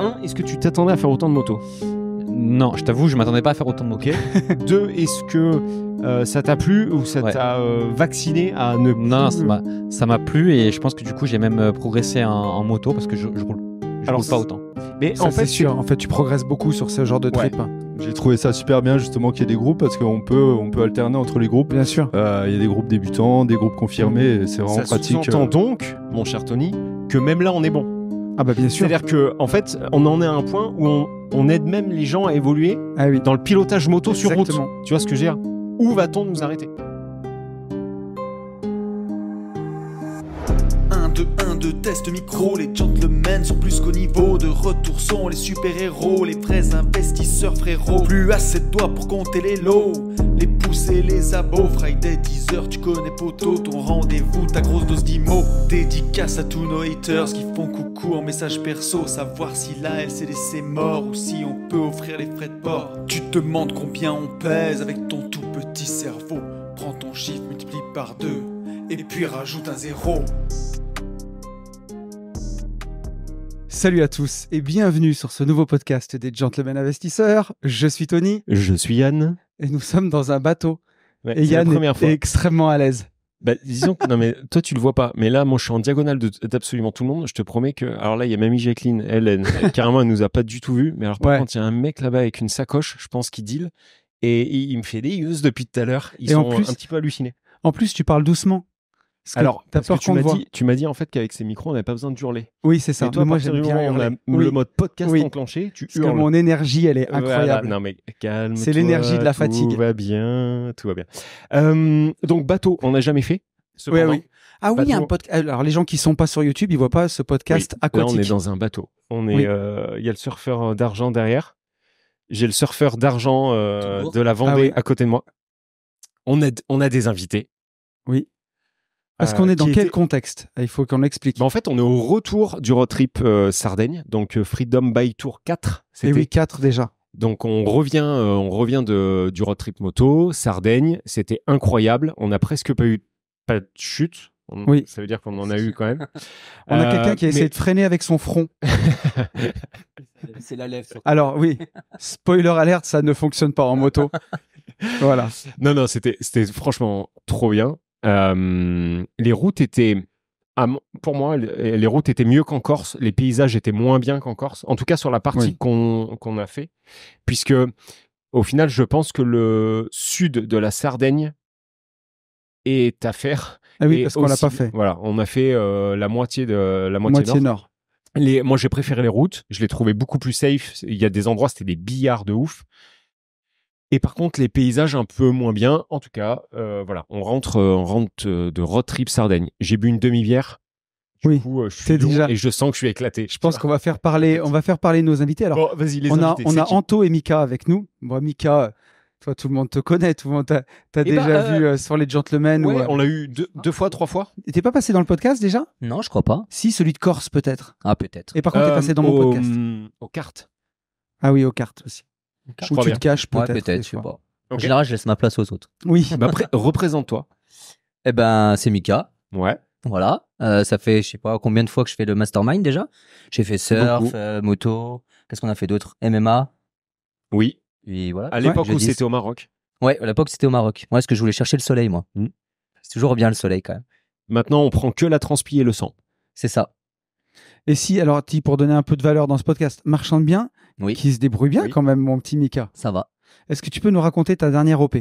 1, est-ce que tu t'attendais à faire autant de motos? Non, je t'avoue, je m'attendais pas à faire autant de motos. Ok. 2, est-ce que ça t'a plu ou ça t'a vacciné à ne plus... Non, ça m'a plu et je pense que du coup, j'ai même progressé en moto parce que je roule pas autant. Mais ça, en fait, c'est sûr. En fait, tu progresses beaucoup sur ce genre de trip. J'ai trouvé ça super bien justement qu'il y ait des groupes parce qu'on peut alterner entre les groupes. Bien sûr. Il y a des groupes débutants, des groupes confirmés. Et c'est vraiment pratique. Ça sous-entend donc, mon cher Tony, que même là, on est bon. Ah bah bien sûr. C'est-à-dire que en fait, on en est à un point où on aide même les gens à évoluer dans le pilotage moto sur route. Tu vois ce que je veux dire? Où va-t-on nous arrêter? 1, 2, test micro, les gentlemen sont plus qu'au niveau. De retour sont les super-héros, les vrais investisseurs frérot. Plus assez de doigts pour compter les lots, les pouces et les abos. Friday 10h, tu connais poto, ton rendez-vous, ta grosse dose d'IMO. Dédicace à tous nos haters qui font coucou en message perso. Savoir si la LCDC mort ou si on peut offrir les frais de port. Tu te demandes combien on pèse avec ton tout petit cerveau. Prends ton chiffre, multiplie par 2 et puis rajoute un 0. Salut à tous et bienvenue sur ce nouveau podcast des Gentlemen Investisseurs. Je suis Tony. Je suis Yann. Et nous sommes dans un bateau. Ouais, et Yann est extrêmement à l'aise. Bah, disons que, non mais toi tu le vois pas, mais là moi je suis en diagonale d'absolument tout le monde. Je te promets que, alors là il y a mamie Jacqueline, elle carrément elle nous a pas du tout vu, mais alors par contre il y a un mec là-bas avec une sacoche, je pense qu'il deal, et il me fait des yeux depuis tout à l'heure. Ils sont un petit peu hallucinés. En plus tu parles doucement. Alors, t'as peur qu'on te voit. Tu m'as dit en fait qu'avec ces micros, on n'avait pas besoin de hurler. Oui, c'est ça. Et toi, moi, j'aime bien hurler. On a le mode podcast enclenché, tu hurles. Parce que mon énergie, elle est incroyable. Voilà. Non, mais calme. C'est l'énergie de la fatigue. Tout va bien. Donc, bateau, on n'a jamais fait. Oui. Ah oui, un podcast. Alors, les gens qui sont pas sur YouTube, ils voient pas ce podcast aquatique. Là, on est dans un bateau. Il y a le surfeur d'argent derrière. J'ai le surfeur d'argent de la Vendée à côté de moi. On a des invités. Oui. Parce qu'on est dans quel contexte? Il faut qu'on l'explique. En fait, on est au retour du road trip Sardaigne, donc Freedom by Tour 4. Et oui, 4 déjà. Donc on revient du road trip moto, Sardaigne. C'était incroyable. On n'a presque pas de chute. Oui. Ça veut dire qu'on en a eu quand même. On a quelqu'un qui a essayé de freiner avec son front. C'est la lèvre. Alors oui, spoiler alerte, ça ne fonctionne pas en moto. Voilà. Non, c'était franchement trop bien. Les routes étaient, pour moi, les routes étaient mieux qu'en Corse. Les paysages étaient moins bien qu'en Corse. En tout cas, sur la partie qu'on a fait. Puisque, au final, je pense que le sud de la Sardaigne est à faire. Ah oui, parce qu'on l'a pas fait. Voilà, on a fait la moitié nord. Moi, j'ai préféré les routes. Je les trouvais beaucoup plus safe. Il y a des endroits, c'était des billards de ouf. Et par contre, les paysages un peu moins bien. En tout cas, voilà, on rentre de road trip Sardaigne. J'ai bu une demi-bière. Du coup, je suis déjà... et je sens que je suis éclaté. Je pense qu'on va faire parler nos invités. Alors, bon, vas-y, les invités. On a Anto et Mika avec nous. Bon, Mika, toi, tout le monde te connaît. Tout le monde t'as déjà vu sur les Gentlemen. Ouais, on l'a eu deux fois, 3 fois. Et t'es pas passé dans le podcast déjà? Non, je crois pas. Si, celui de Corse peut-être. Ah, peut-être. Et par contre, t'es passé dans mon podcast. Aux cartes. Ah oui, aux cartes aussi. Ou tu te caches peut-être. Ouais, peut-être, je sais pas. En général, je laisse ma place aux autres. Oui. Bah, représente-toi. Eh ben, c'est Mika. Ouais. Voilà. Ça fait, je sais pas combien de fois que je fais le mastermind déjà. J'ai fait surf, moto. Qu'est-ce qu'on a fait d'autre? MMA. Oui. Et voilà. À l'époque où c'était au Maroc. Ouais, à l'époque c'était au Maroc. Moi, parce que je voulais chercher le soleil, moi. C'est toujours bien le soleil quand même. Maintenant, on prend que la transpi et le sang. C'est ça. Et si, alors, pour donner un peu de valeur dans ce podcast, Marchand de Bien, qui se débrouille bien quand même, mon petit Mika. Ça va. Est-ce que tu peux nous raconter ta dernière OP?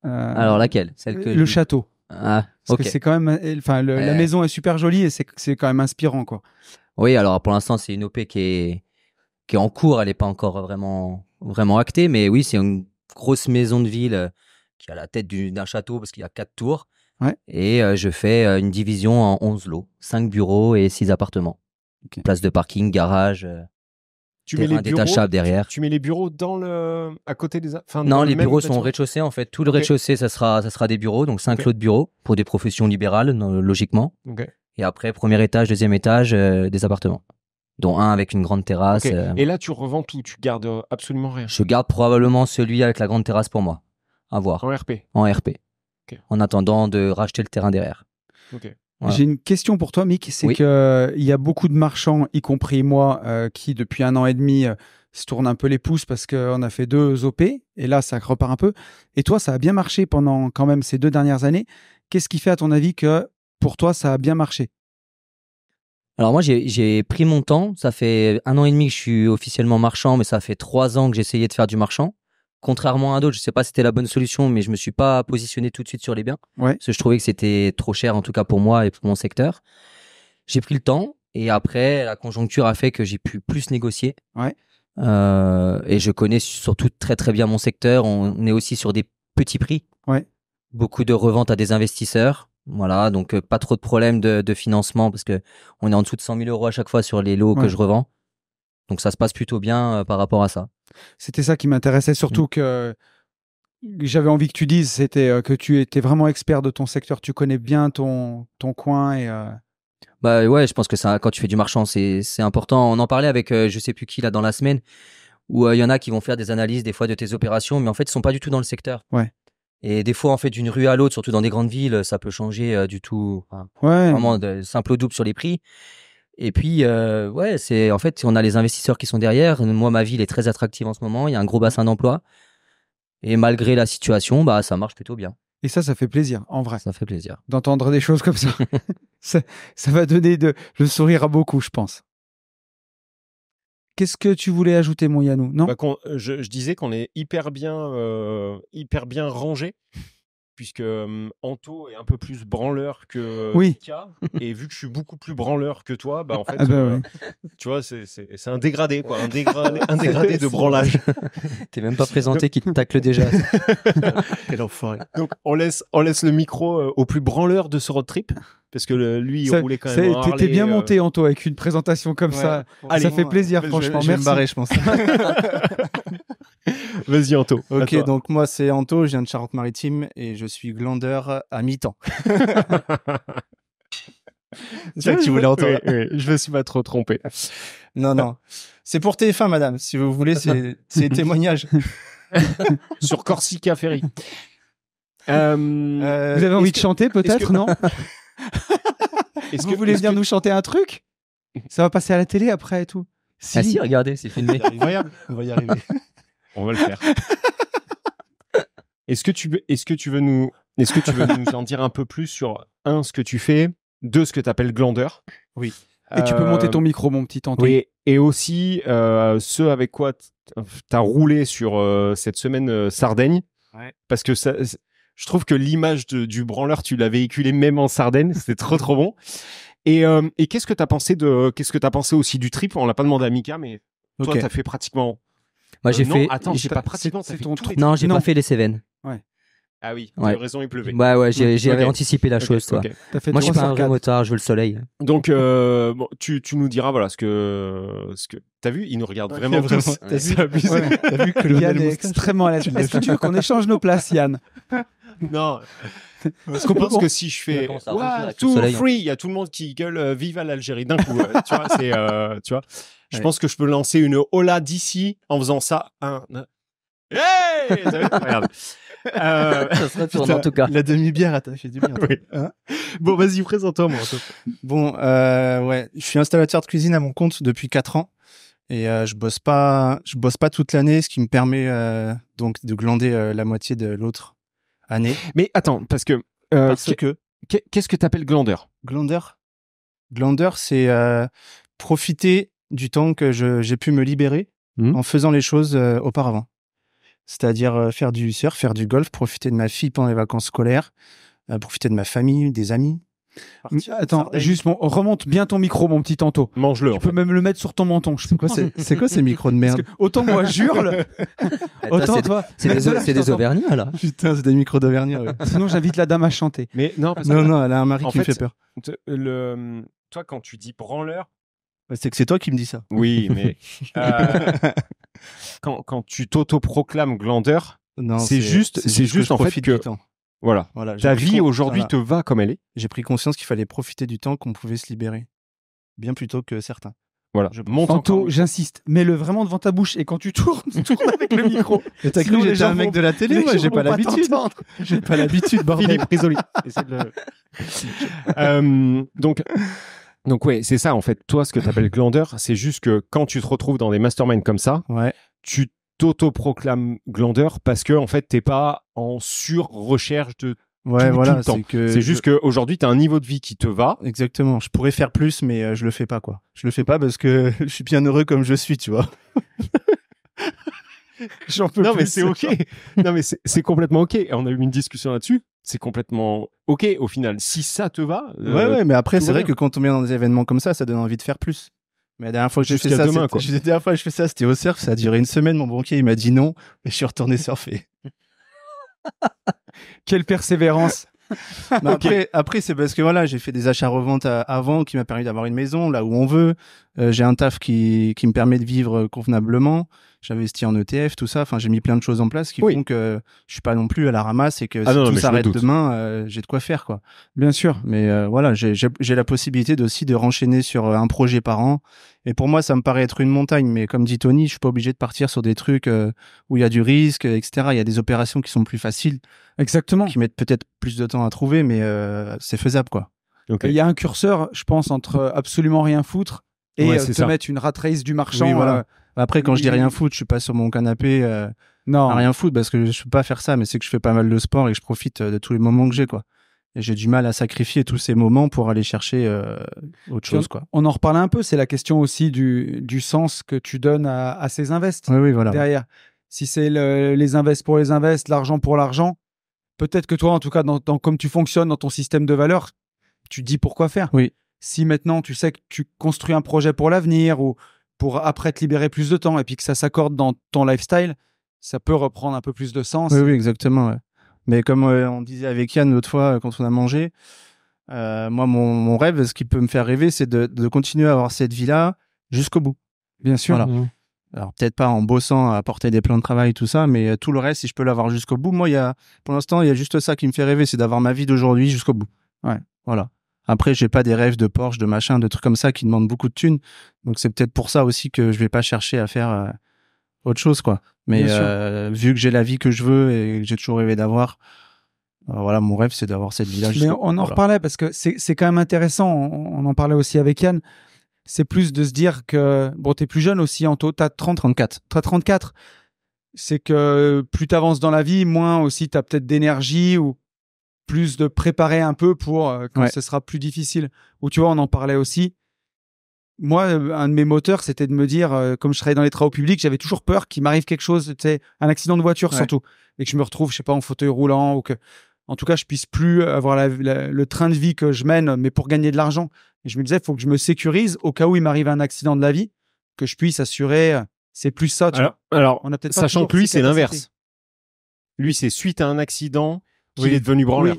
Alors laquelle? Le château. Ah, parce que c'est quand même, la maison est super jolie et c'est quand même inspirant, quoi. Oui, alors pour l'instant c'est une OP qui est en cours, elle n'est pas encore vraiment actée, mais oui, c'est une grosse maison de ville qui a la tête d'un château parce qu'il y a 4 tours. Ouais. Et je fais une division en 11 lots, 5 bureaux et 6 appartements. Okay. Place de parking, garage. Tu mets les détachable derrière. Tu mets les bureaux à côté des... Non, les bureaux sont au rez-de-chaussée en fait. Tout le rez-de-chaussée, ça sera des bureaux, donc 5 lots de bureaux pour des professions libérales, logiquement. Et après, premier étage, deuxième étage, des appartements. Dont un avec une grande terrasse. Et là, tu revends tout, tu gardes absolument rien. Je garde probablement celui avec la grande terrasse pour moi. À voir. En RP. En RP. En attendant de racheter le terrain derrière. Voilà. J'ai une question pour toi, Mick. C'est qu'il y a beaucoup de marchands, y compris moi, qui depuis 1 an et demi se tournent un peu les pouces parce qu'on a fait 2 OP et là, ça repart un peu. Et toi, ça a bien marché pendant quand même ces 2 dernières années. Qu'est-ce qui fait, à ton avis, que pour toi, ça a bien marché? Alors moi, j'ai pris mon temps. Ça fait 1 an et demi que je suis officiellement marchand, mais ça fait 3 ans que j'essayais de faire du marchand. Contrairement à d'autres, je sais pas si c'était la bonne solution, mais je me suis pas positionné tout de suite sur les biens. Ouais. Parce que je trouvais que c'était trop cher, en tout cas pour moi et pour mon secteur. J'ai pris le temps et après, la conjoncture a fait que j'ai pu plus négocier. Ouais. Et je connais surtout très très bien mon secteur. On est aussi sur des petits prix. Ouais. Beaucoup de reventes à des investisseurs. Voilà, donc pas trop de problèmes de financement parce que on est en dessous de 100 000 € à chaque fois sur les lots que je revends. Donc ça se passe plutôt bien par rapport à ça. C'était ça qui m'intéressait, surtout que j'avais envie que tu dises, c'était que tu étais vraiment expert de ton secteur, tu connais bien ton coin et... Bah ouais, je pense que ça, quand tu fais du marchand, c'est important. On en parlait avec je sais plus qui là dans la semaine, où il y en a qui vont faire des analyses des fois de tes opérations, mais en fait ils sont pas du tout dans le secteur. Ouais. Et des fois en fait d'une rue à l'autre, surtout dans des grandes villes, ça peut changer du tout. Ouais. Vraiment de simple au double sur les prix. Et puis, ouais, c'est en fait, on a les investisseurs qui sont derrière. Moi, ma ville est très attractive en ce moment. Il y a un gros bassin d'emploi. Et malgré la situation, bah, ça marche plutôt bien. Et ça fait plaisir, en vrai. Ça fait plaisir. D'entendre des choses comme ça. ça va donner le sourire à beaucoup, je pense. Qu'est-ce que tu voulais ajouter, mon Yannou? Non, je disais qu'on est hyper bien rangé. Puisque Anto est un peu plus branleur que Mika, et vu que je suis beaucoup plus branleur que toi, bah en fait, tu vois, c'est un dégradé, quoi, un dégradé de branlage. T'es même pas présenté, qui te tacle déjà. Quel enfoiré. Donc on laisse le micro au plus branleur de ce road trip, parce que lui, il roulait quand même. T'étais bien monté, Anto, avec une présentation comme ça. Allez, ça fait plaisir, franchement. Je vais me barrer, je pense. Vas-y, Anto. Ok, donc moi c'est Anto, je viens de Charente-Maritime et je suis glandeur à mi-temps. C'est ça que tu voulais entendre. Oui, je me suis pas trop trompé. Non. C'est pour TF1, madame. Si vous voulez, c'est témoignage. Sur Corsica Ferry. Vous avez envie de chanter, peut-être, non? Est-ce que vous voulez venir nous chanter un truc? Ça va passer à la télé après et tout. Ah si, regardez, c'est filmé. Incroyable. On va y arriver. On va le faire. Est-ce que tu veux nous en dire un peu plus sur ce que tu fais, 2 ce que tu appelles glandeur? Oui. Et tu peux monter ton micro, mon petit Anto. Oui, et aussi ce avec quoi tu as roulé sur cette semaine Sardaigne. Ouais. Parce que ça, je trouve que l'image du branleur, tu l'as véhiculé même en Sardaigne, c'était trop bon. Et qu'est-ce que tu as pensé aussi du trip? On l'a pas demandé à Mika, mais toi, tu as fait pratiquement... Moi, j'ai fait... Attends, j'ai pas pratiquement... C'est ton trip. Non, j'ai pas fait les Cévennes. Ouais. Ah oui, tu as raison, il pleuvait. Ouais, j'avais anticipé la chose, toi. Okay. Moi, je suis pas un vrai motard, je veux le soleil. Donc, tu nous diras, voilà, ce que t'as vu, il nous regarde vraiment tous. T'as vu que Yann est extrêmement à l'aise. Est-ce que tu veux qu'on échange nos places, Yann? Non. Parce qu'on pense que si je fais tout free, il y a tout le monde qui gueule vive à l'Algérie d'un coup. Tu vois, c'est, tu vois. Je pense que je peux lancer une hola d'ici en faisant ça. Hey! Regarde. Ça serait tourné en tout cas. La demi-bière a fait du bien. Oui. Hein, bon, vas-y, présente-toi, moi. Bon, ouais, je suis installateur de cuisine à mon compte depuis 4 ans. Et je bosse pas toute l'année, ce qui me permet donc de glander la moitié de l'autre année. Mais attends, parce que qu'est-ce que t'appelles glandeur? Glandeur, c'est profiter du temps que j'ai pu me libérer en faisant les choses auparavant. C'est-à-dire faire du surf, faire du golf, profiter de ma fille pendant les vacances scolaires, profiter de ma famille, des amis. Attends, juste, remonte bien ton micro, mon petit Anto. Mange-le. Tu peux même le mettre sur ton menton. C'est quoi ces micros de merde? Autant moi j'hurle, autant toi. C'est des Auvergnats, là. Putain, c'est des micros d'Auvergnat. Ouais. Sinon, j'invite la dame à chanter. Mais non, non, elle a un mari qui me fait peur. Toi, quand tu dis branleur, c'est que c'est toi qui me dis ça. Oui, mais quand tu t'auto-proclames glandeur, c'est juste en fait que voilà, ta vie aujourd'hui te va comme elle est. J'ai pris conscience qu'il fallait profiter du temps qu'on pouvait se libérer, bien plus tôt que certains. Voilà. Anto, j'insiste, mets-le vraiment devant ta bouche et quand tu tournes avec le micro. Et t'as cru que j'étais un mec de la télé, moi j'ai pas l'habitude. J'ai pas l'habitude, bordel. Philippe Risoli. Donc ouais, c'est ça en fait. Toi, ce que t'appelles glandeur, c'est juste que quand tu te retrouves dans des masterminds comme ça, tu t'auto-proclames glandeur parce que en fait, t'es pas en sur-recherche de tout le temps. C'est juste qu'aujourd'hui, tu as un niveau de vie qui te va. Exactement. Je pourrais faire plus, mais je le fais pas, quoi. Je le fais pas parce que je suis bien heureux comme je suis, tu vois. J'en peux plus. Mais c'est OK. Non, mais c'est complètement OK. On a eu une discussion là-dessus. C'est complètement OK au final. Si ça te va. Ouais, mais après, c'est vrai que quand on vient dans des événements comme ça donne envie de faire plus. Mais la dernière fois que j'ai fait ça, la dernière fois que je fais ça, c'était au surf. Ça a duré une semaine. Mon banquier, il m'a dit non. Et je suis retourné surfer. Quelle persévérance. Après c'est parce que voilà, j'ai fait des achats-reventes avant qui m'a permis d'avoir une maison là où on veut. J'ai un taf qui me permet de vivre convenablement. J'investis en ETF, tout ça. Enfin, j'ai mis plein de choses en place qui font que je suis pas non plus à la ramasse et que si tout s'arrête demain, j'ai de quoi faire, quoi. Bien sûr. Mais voilà, j'ai la possibilité aussi de renchaîner sur un projet par an. Et pour moi, ça me paraît être une montagne. Mais comme dit Tony, je suis pas obligé de partir sur des trucs où il y a du risque, etc. Il y a des opérations qui sont plus faciles. Exactement. Qui mettent peut-être plus de temps à trouver, mais c'est faisable, quoi. Il y a un curseur, je pense, entre absolument rien foutre et te mettre une rat race du marchand. Oui, voilà. Après, quand je dis rien foutre, je suis pas sur mon canapé à rien foutre parce que je peux pas faire ça, mais c'est que je fais pas mal de sport et que je profite de tous les moments que j'ai, quoi. Et j'ai du mal à sacrifier tous ces moments pour aller chercher autre chose, quoi. On en reparlait un peu, c'est la question aussi du sens que tu donnes à ces invests voilà. derrière. Si c'est les invests pour les invests, l'argent pour l'argent, peut-être que toi, en tout cas, comme tu fonctionnes dans ton système de valeurs, tu dis pourquoi faire. Oui. Si maintenant tu sais que tu construis un projet pour l'avenir ou pour après te libérer plus de temps et puis que ça s'accorde dans ton lifestyle, ça peut reprendre un peu plus de sens. Oui, exactement. Ouais. Mais comme on disait avec Yann l'autre fois quand on a mangé, moi, mon rêve, ce qui peut me faire rêver, c'est de continuer à avoir cette vie-là jusqu'au bout. Bien sûr. Voilà. Alors peut-être pas en bossant à porter des plans de travail, tout ça, mais tout le reste, si je peux l'avoir jusqu'au bout. Moi, pour l'instant, il y a juste ça qui me fait rêver, c'est d'avoir ma vie d'aujourd'hui jusqu'au bout. Ouais. Voilà. Après, j'ai pas des rêves de Porsche, de machin, de trucs comme ça qui demandent beaucoup de thunes. Donc c'est peut-être pour ça aussi que je vais pas chercher à faire autre chose, quoi. Mais vu que j'ai la vie que je veux et que j'ai toujours rêvé d'avoir, voilà, mon rêve, c'est d'avoir cette vie-là. Mais on en reparlait parce que c'est quand même intéressant. On en parlait aussi avec Yann. C'est plus de se dire que, bon, t'es plus jeune aussi, Anto, t'as 34. T'as 34. C'est que plus t'avances dans la vie, moins aussi t'as peut-être d'énergie ou plus de préparer un peu pour quand ce sera plus difficile. Ou tu vois, on en parlait aussi. Moi, un de mes moteurs, c'était de me dire, comme je travaillais dans les travaux publics, j'avais toujours peur qu'il m'arrive quelque chose, tu sais, un accident de voiture surtout, et que je me retrouve, je sais pas, en fauteuil roulant ou que, en tout cas, je puisse plus avoir le train de vie que je mène, mais pour gagner de l'argent. Et je me disais, il faut que je me sécurise au cas où il m'arrive un accident de la vie, que je puisse assurer. C'est plus ça. Alors, on a peut-être sachant que lui, c'est l'inverse. Lui, c'est suite à un accident qu'il est devenu branleur.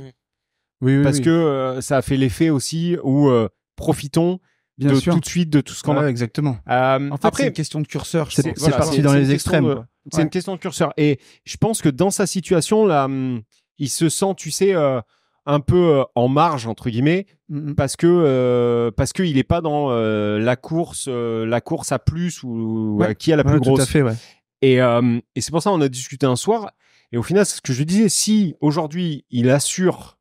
Oui. Parce que ça a fait l'effet aussi où profitons bien sûr. Tout de suite de tout ce qu'on a. Exactement. En fait, c'est une question de curseur. C'est parti dans les extrêmes. C'est une question de curseur. Et je pense que dans sa situation, là, il se sent, tu sais, un peu en marge, entre guillemets, parce que il est pas dans la course à plus ou à qui a la plus grosse. Tout à fait, ouais. Et c'est pour ça qu'on a discuté un soir. Et au final, c'est ce que je disais. Si aujourd'hui, il assure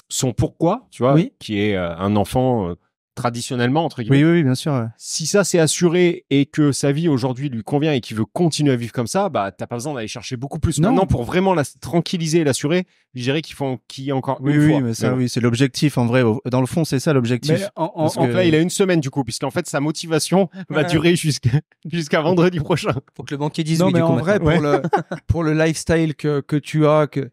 son pourquoi, tu vois, qui est un enfant traditionnellement, entre guillemets. Oui, bien sûr. Ouais. Si ça c'est assuré et que sa vie aujourd'hui lui convient et qu'il veut continuer à vivre comme ça, bah t'as pas besoin d'aller chercher beaucoup plus maintenant pour vraiment la tranquilliser et l'assurer. Je dirais qu'il y a encore une fois. Mais ça, c'est l'objectif en vrai. Dans le fond, c'est ça l'objectif. Parce que là, il a une semaine du coup, puisqu'en fait sa motivation va durer jusqu'à vendredi prochain. Faut que le banquier dise non, mais en vrai, pour le lifestyle que tu as, que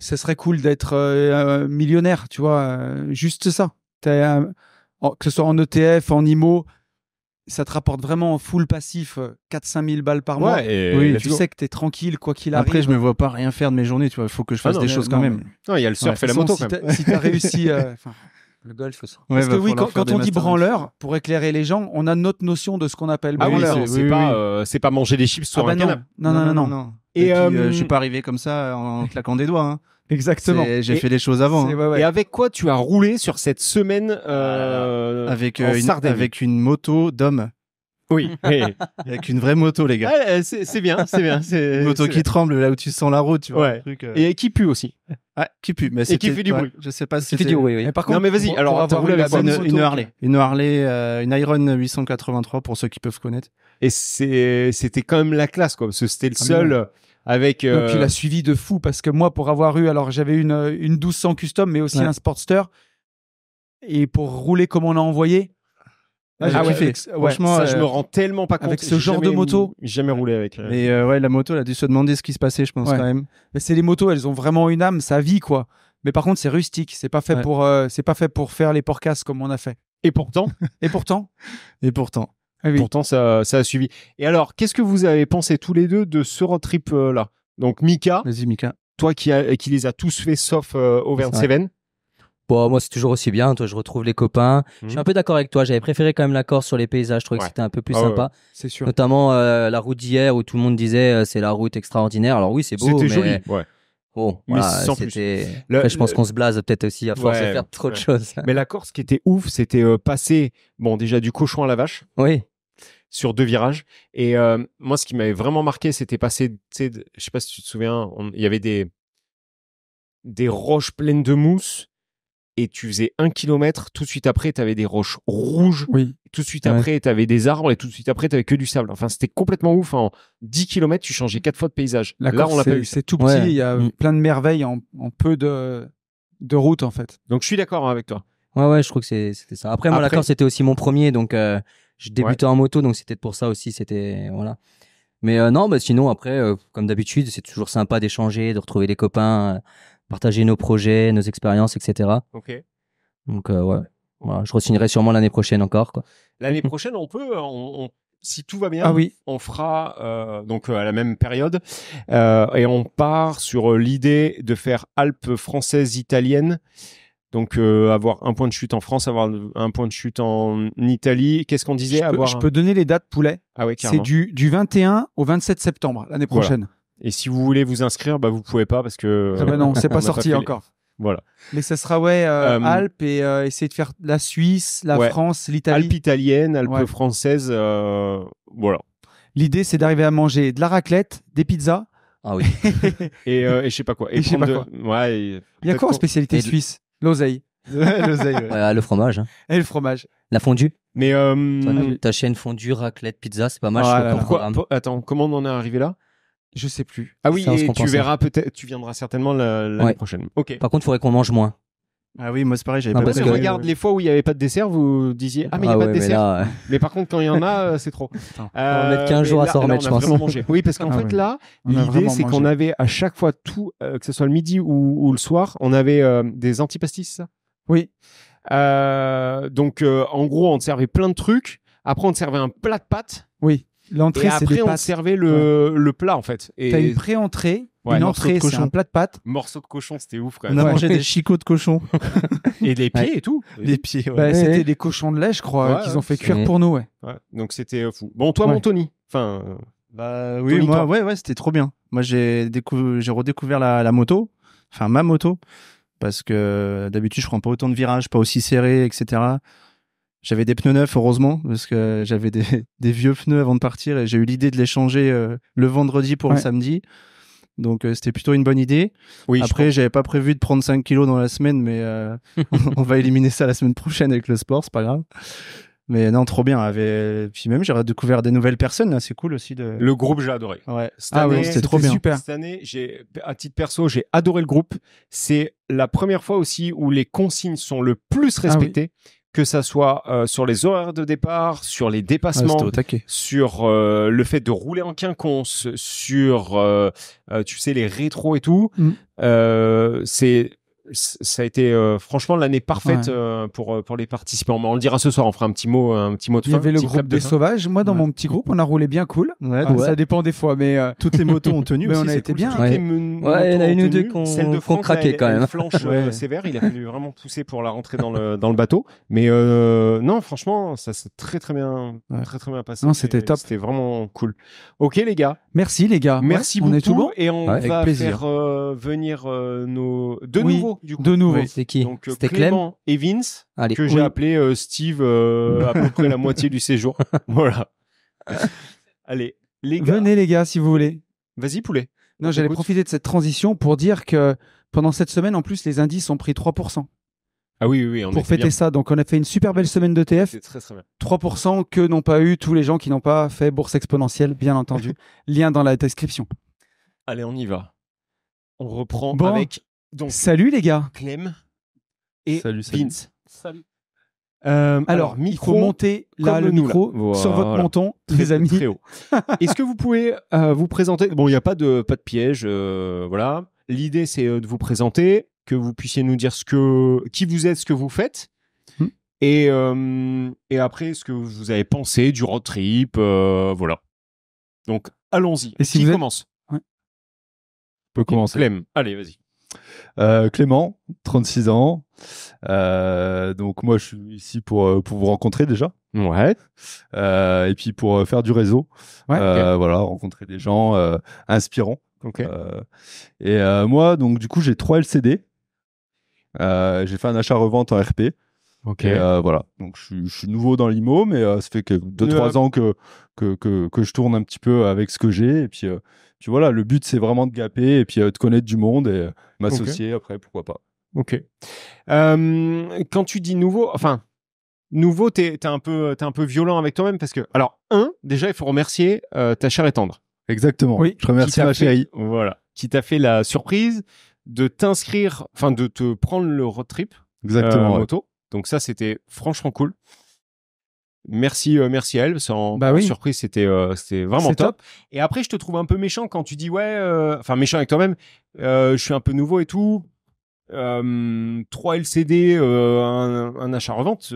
ce serait cool d'être millionnaire, tu vois, juste ça. Que ce soit en ETF, en IMO, ça te rapporte vraiment en full passif 4-5 000 balles par mois. Et tu sais que t'es tranquille, quoi qu'il arrive. Après, je me vois pas rien faire de mes journées, tu vois. Il faut que je fasse des choses quand même. Non, il y a le surf et la moto quand même. Si t'as réussi... le golf aussi. Parce que quand on dit branleur, pour éclairer les gens, on a notre notion de ce qu'on appelle branleur. C'est pas manger des chips sur un canapé. Non. Et puis, je suis pas arrivé comme ça en claquant des doigts. Exactement. J'ai fait les choses avant. Et avec quoi tu as roulé sur cette semaine avec une moto d'homme. Oui. Avec une vraie moto, les gars. C'est bien. Une moto qui tremble là où tu sens la route, tu vois. Et qui pue aussi. Ah, qui pue. Mais et qui fait du bruit. Je sais pas si qui fait du bruit, oui. Mais par contre, non, mais vas-y. Alors, t'as roulé avec une Harley. Une Harley, une Iron 883 pour ceux qui peuvent connaître. Et c'était quand même la classe, quoi. Parce que c'était le seul avec. Et puis il a suivi de fou parce que moi, pour avoir eu, alors j'avais une 1200 custom, mais aussi un Sportster. Et pour rouler comme on a envoyé. Franchement, je me rends tellement pas compte. Avec ce genre de moto. J'ai jamais roulé avec. Mais la moto, elle a dû se demander ce qui se passait, je pense, quand même. Mais c'est les motos, elles ont vraiment une âme, ça vit, quoi. Mais par contre, c'est rustique. C'est pas fait pour faire les porcasses comme on a fait. Et pourtant. Ah oui. Pourtant, ça a suivi. Et alors, qu'est-ce que vous avez pensé tous les deux de ce road trip là? Donc, Mika. Vas-y, Mika. Toi qui les a tous fait sauf Auvergne-Cévennes. Bon, moi, c'est toujours aussi bien. Toi, je retrouve les copains. Je suis un peu d'accord avec toi. J'avais préféré quand même la Corse sur les paysages. Je trouvais que c'était un peu plus sympa. C'est sûr. Notamment la route d'hier où tout le monde disait c'est la route extraordinaire. Alors oui, c'est beau. C'était joli. Ouais. Bon, mais voilà, sans c'était. Après, je pense qu'on se blase peut-être aussi à force de faire trop de choses. Mais la Corse, ce qui était ouf, c'était passer, déjà du cochon à la vache. Oui. Sur 2 virages. Et moi, ce qui m'avait vraiment marqué, c'était passer, tu sais, je sais pas si tu te souviens, il y avait des roches pleines de mousse. Et tu faisais 1 kilomètre, tout de suite après, tu avais des roches rouges. Oui. Tout de suite après, tu avais des arbres et tout de suite après, tu avais que du sable. Enfin, c'était complètement ouf. En 10 kilomètres, tu changeais 4 fois de paysage. Là, on l'a pas eu. C'est tout petit. Il y a plein de merveilles en peu de route, en fait. Donc, je suis d'accord avec toi. Ouais, je trouve que c'était ça. Après, moi, la Corse, c'était aussi mon premier. Donc, je débutais en moto. Donc, c'était pour ça aussi. C'était, voilà. Mais non, sinon, après, comme d'habitude, c'est toujours sympa d'échanger, de retrouver des copains. Partager nos projets, nos expériences, etc. Ok. Donc, voilà, je re-signerai sûrement l'année prochaine encore, quoi. L'année prochaine, on peut, si tout va bien, on fera donc à la même période et on part sur l'idée de faire Alpes françaises italiennes. Donc avoir un point de chute en France, avoir un point de chute en Italie. Qu'est-ce qu'on disait? Je peux donner les dates, Poulet. Ah oui, carrément. C'est du 21 au 27 septembre l'année prochaine. Voilà. Et si vous voulez vous inscrire, vous pouvez pas parce que. Non, c'est pas sorti encore. Voilà. Mais ça sera Alpes et essayer de faire la Suisse, la France, l'Italie. Alpes italiennes, Alpes françaises, voilà. L'idée, c'est d'arriver à manger de la raclette, des pizzas. Ah oui. et je sais pas quoi. Et je sais pas quoi. Ouais. Il y a quoi en spécialité suisse? L'oseille. Le fromage. Hein. Et le fromage. La fondue. Mais ta chaîne fondue, raclette, pizza, c'est pas mal. Attends, comment on en est arrivé là? Je sais plus. Ah oui, et tu verras peut-être, tu viendras certainement l'année prochaine. Ok. Par contre, il faudrait qu'on mange moins. Ah oui, moi c'est pareil, j'avais pas parce que regarde les fois où il n'y avait pas de dessert, vous disiez mais il n'y a pas de dessert. Mais par contre, quand il y en a, c'est trop. On va mettre 15 jours à s'en remettre, je pense. Mangé. Oui, parce qu'en fait là, l'idée c'est qu'on avait à chaque fois tout, que ce soit le midi ou le soir, on avait des antipastis, ça. Oui. Donc en gros, on te servait plein de trucs. Après, on te servait un plat de pâtes. Oui. L'entrée, c'est des pâtes. Après, on te servait le plat, en fait. T'as une pré-entrée, une entrée, c'est un plat de pâtes. Morceau de cochon, c'était ouf, quand même. On a mangé des chicots de cochon. Et des pieds et tout. Les pieds, c'était des cochons de lait, je crois, qu'ils ont fait cuire pour nous, Donc, c'était fou. Bon, toi, mon Tony. Enfin... oui, Tony, moi, c'était trop bien. Moi, j'ai redécouvert la moto. Enfin, ma moto. Parce que d'habitude, je prends pas autant de virages, pas aussi serré, etc. J'avais des pneus neufs, heureusement, parce que j'avais des vieux pneus avant de partir et j'ai eu l'idée de les changer le vendredi pour le samedi. Donc, c'était plutôt une bonne idée. Oui, après, j'avais pas prévu de prendre 5 kilos dans la semaine, mais on va éliminer ça la semaine prochaine avec le sport, c'est pas grave. Mais non, trop bien. Puis même, j'ai découvert des nouvelles personnes, là, c'est cool aussi. Le groupe, j'ai adoré. Ouais. C'était trop bien. Super. Cette année, à titre perso, j'ai adoré le groupe. C'est la première fois aussi où les consignes sont le plus respectées. Que ça soit sur les horaires de départ, sur les dépassements, sur le fait de rouler en quinconce, sur tu sais les rétros et tout. C'est ça a été franchement l'année parfaite pour les participants. On le dira ce soir, on fera un petit mot de fin. Il y avait le groupe des sauvages. Moi, dans mon petit groupe, on a roulé bien cool. Ça dépend des fois, mais toutes les motos ont tenu. Mais aussi, on a été cool, bien. Il y en a une ou deux qu'on craquait quand même. Une flanche sévère, il a fallu vraiment pousser pour la rentrer dans le bateau. Mais non, franchement, ça s'est très très bien passé. Non, c'était top. C'était vraiment cool. Ok les gars. Merci les gars. Merci beaucoup. On est tout bon et on va faire venir nos deux nouveaux du coup. Deux nouveaux. C'est qui? Donc C'était Clément et Vince, que j'ai appelé Steve à peu près la moitié du séjour. Voilà. Allez, les gars. Venez les gars si vous voulez. Vas-y poulet. Non, j'allais profiter de cette transition pour dire que pendant cette semaine, en plus, les indices ont pris 3%. Ah oui, pour fêter ça. Donc, on a fait une super belle semaine d'ETF. C'est très, très bien. 3% que n'ont pas eu tous les gens qui n'ont pas fait bourse exponentielle, bien entendu. Lien dans la description. Allez, on y va. On reprend bon. avec... Donc, salut les gars. Clem et Vince. Salut. Alors, il faut monter là le micro voilà. Sur votre menton, les amis. Très haut. Est-ce que vous pouvez vous présenter? Bon, il n'y a pas de piège. Voilà. L'idée, c'est de vous présenter, que vous puissiez nous dire qui vous êtes, ce que vous faites. Et après, ce que vous avez pensé du road trip. Voilà. Donc, allons-y. Et si qui vous commence? On peut commencer. Clem. Allez, vas-y. Clément, 36 ans. Donc moi, je suis ici pour vous rencontrer déjà. Ouais. Et puis pour faire du réseau. Ouais, voilà, rencontrer des gens inspirants. Ok. Et moi, donc du coup, j'ai 3 LCD. J'ai fait un achat-revente en RP. Ok. Et voilà. Donc je suis nouveau dans l'IMO, mais ça fait que 2-3 ans que je tourne un petit peu avec ce que j'ai. Et puis voilà, le but, c'est vraiment de gaper et puis de connaître du monde et m'associer après, pourquoi pas. Ok. Quand tu dis nouveau, t'es un peu violent avec toi-même parce que, alors, déjà, il faut remercier ta chère et tendre. Exactement. Oui. Je remercie ma chérie. Voilà. Qui t'a fait la surprise de t'inscrire, de te prendre le road trip. Exactement. Moto. Donc ça, c'était franchement cool. Merci à elle. Sans surprise, c'était vraiment top. Et après, je te trouve un peu méchant quand tu dis méchant avec toi-même. Je suis un peu nouveau et tout. 3 LCD, un achat-revente.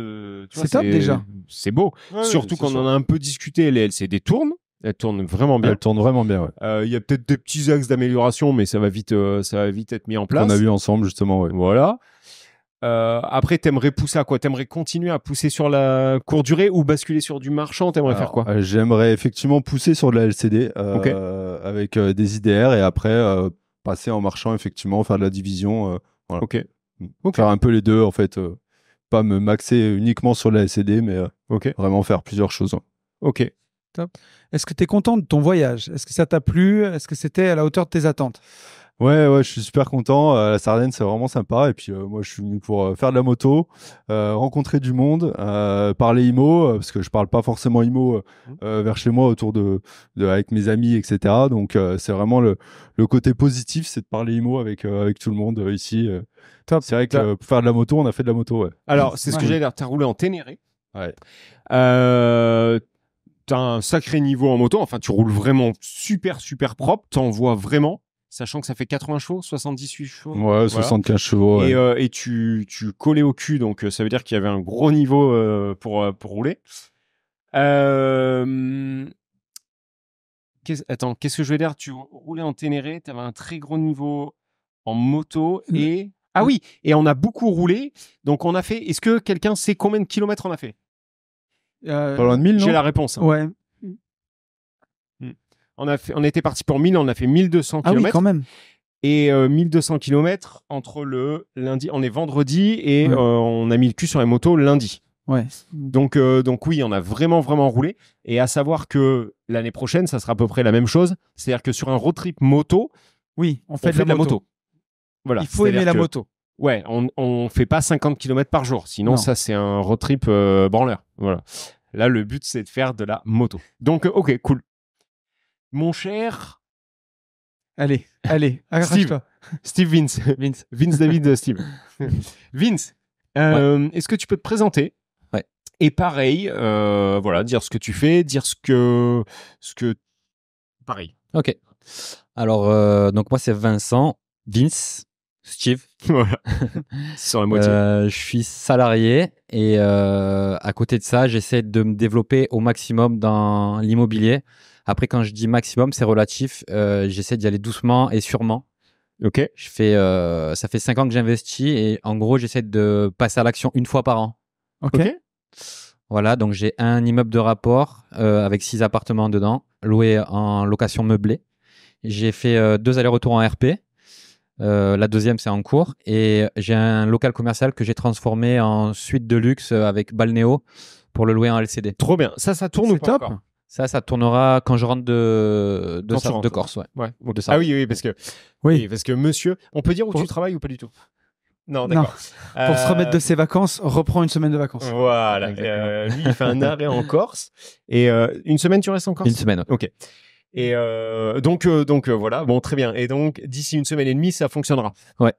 C'est top déjà. C'est beau. Ouais, Surtout quand on en a un peu discuté, les LCD tournent. Elles tournent vraiment bien. Elles tournent vraiment bien, ouais. Il y a peut-être des petits axes d'amélioration, mais ça va vite être mis en place. On a vu ensemble, justement, ouais. Voilà. Après, t'aimerais pousser à quoi? T'aimerais continuer à pousser sur la courte durée ou basculer sur du marchand? T'aimerais faire quoi? J'aimerais effectivement pousser sur de la LCD avec des IDR et après passer en marchand, effectivement, faire de la division. Voilà. Ok. Faire un peu les deux, en fait. Pas me maxer uniquement sur la LCD, mais vraiment faire plusieurs choses. Ok. Top. Est-ce que tu es content de ton voyage? Est-ce que ça t'a plu? Est-ce que c'était à la hauteur de tes attentes? Ouais, je suis super content. La Sardaigne, c'est vraiment sympa. Et puis, moi, je suis venu pour faire de la moto, rencontrer du monde, parler IMO, parce que je parle pas forcément IMO vers chez moi autour avec mes amis, etc. Donc, c'est vraiment le côté positif, c'est de parler IMO avec tout le monde ici. Top. C'est vrai que pour faire de la moto, on a fait de la moto, ouais. Alors, c'est ce que j'allais dire. T'as roulé en Ténéré. Ouais. T'as un sacré niveau en moto. Enfin, tu roules vraiment super, super propre. T'en vois vraiment. Sachant que ça fait 80 chevaux, 78 chevaux. Ouais, 75 chevaux. Ouais. Et tu collais au cul, donc ça veut dire qu'il y avait un gros niveau pour rouler. Qu'est-ce que je veux dire? Tu roulais en Ténéré, tu avais un très gros niveau en moto et... Ah oui, et on a beaucoup roulé. Donc on a fait... Est-ce que quelqu'un sait combien de kilomètres on a fait? Pas loin de 1000, non? J'ai la réponse. Hein. Ouais. On était parti pour 1000, on a fait 1200 km. Ah oui, quand même. Et 1200 km entre le lundi, on est vendredi et on a mis le cul sur les motos lundi. Ouais. Donc oui, on a vraiment, vraiment roulé. Et à savoir que l'année prochaine, ça sera à peu près la même chose. C'est-à-dire que sur un road trip moto, on fait de la moto. Voilà. Il faut aimer la moto. Ouais, on fait pas 50 km par jour. Sinon, ça, c'est un road trip branleur. Voilà. Là, le but, c'est de faire de la moto. Donc, ok, cool. Mon cher... Allez, arrache-toi. Steve Vince. Vince David Steve. Vince, est-ce que tu peux te présenter? Ouais. Et pareil, voilà, dire ce que tu fais, dire ce que... Pareil. Ok. Alors, donc moi, c'est Vincent, Vince, Steve. Voilà. Sur la moitié. Je suis salarié et à côté de ça, j'essaie de me développer au maximum dans l'immobilier. Après, quand je dis maximum, c'est relatif. J'essaie d'y aller doucement et sûrement. Ok. Ça fait 5 ans que j'investis et en gros, j'essaie de passer à l'action une fois par an. Ok. Voilà, donc j'ai un immeuble de rapport avec 6 appartements dedans, loués en location meublée. J'ai fait 2 allers-retours en RP. La deuxième, c'est en cours. Et j'ai un local commercial que j'ai transformé en suite de luxe avec balnéo pour le louer en LCD. Trop bien. Ça tourne ou pas top. encore Ça tournera quand je rentre de Corse. Ouais. Ouais. De ça. Ah oui, parce que monsieur, on peut dire où tu travailles ou pas du tout? Non, d'accord. Pour se remettre de ses vacances, reprend une semaine de vacances. Voilà. Lui, il fait un arrêt en Corse. Et une semaine, tu restes en Corse? Une semaine. Ok. Et donc voilà, bon, très bien. Et donc d'ici une semaine et demie, ça fonctionnera. Ouais.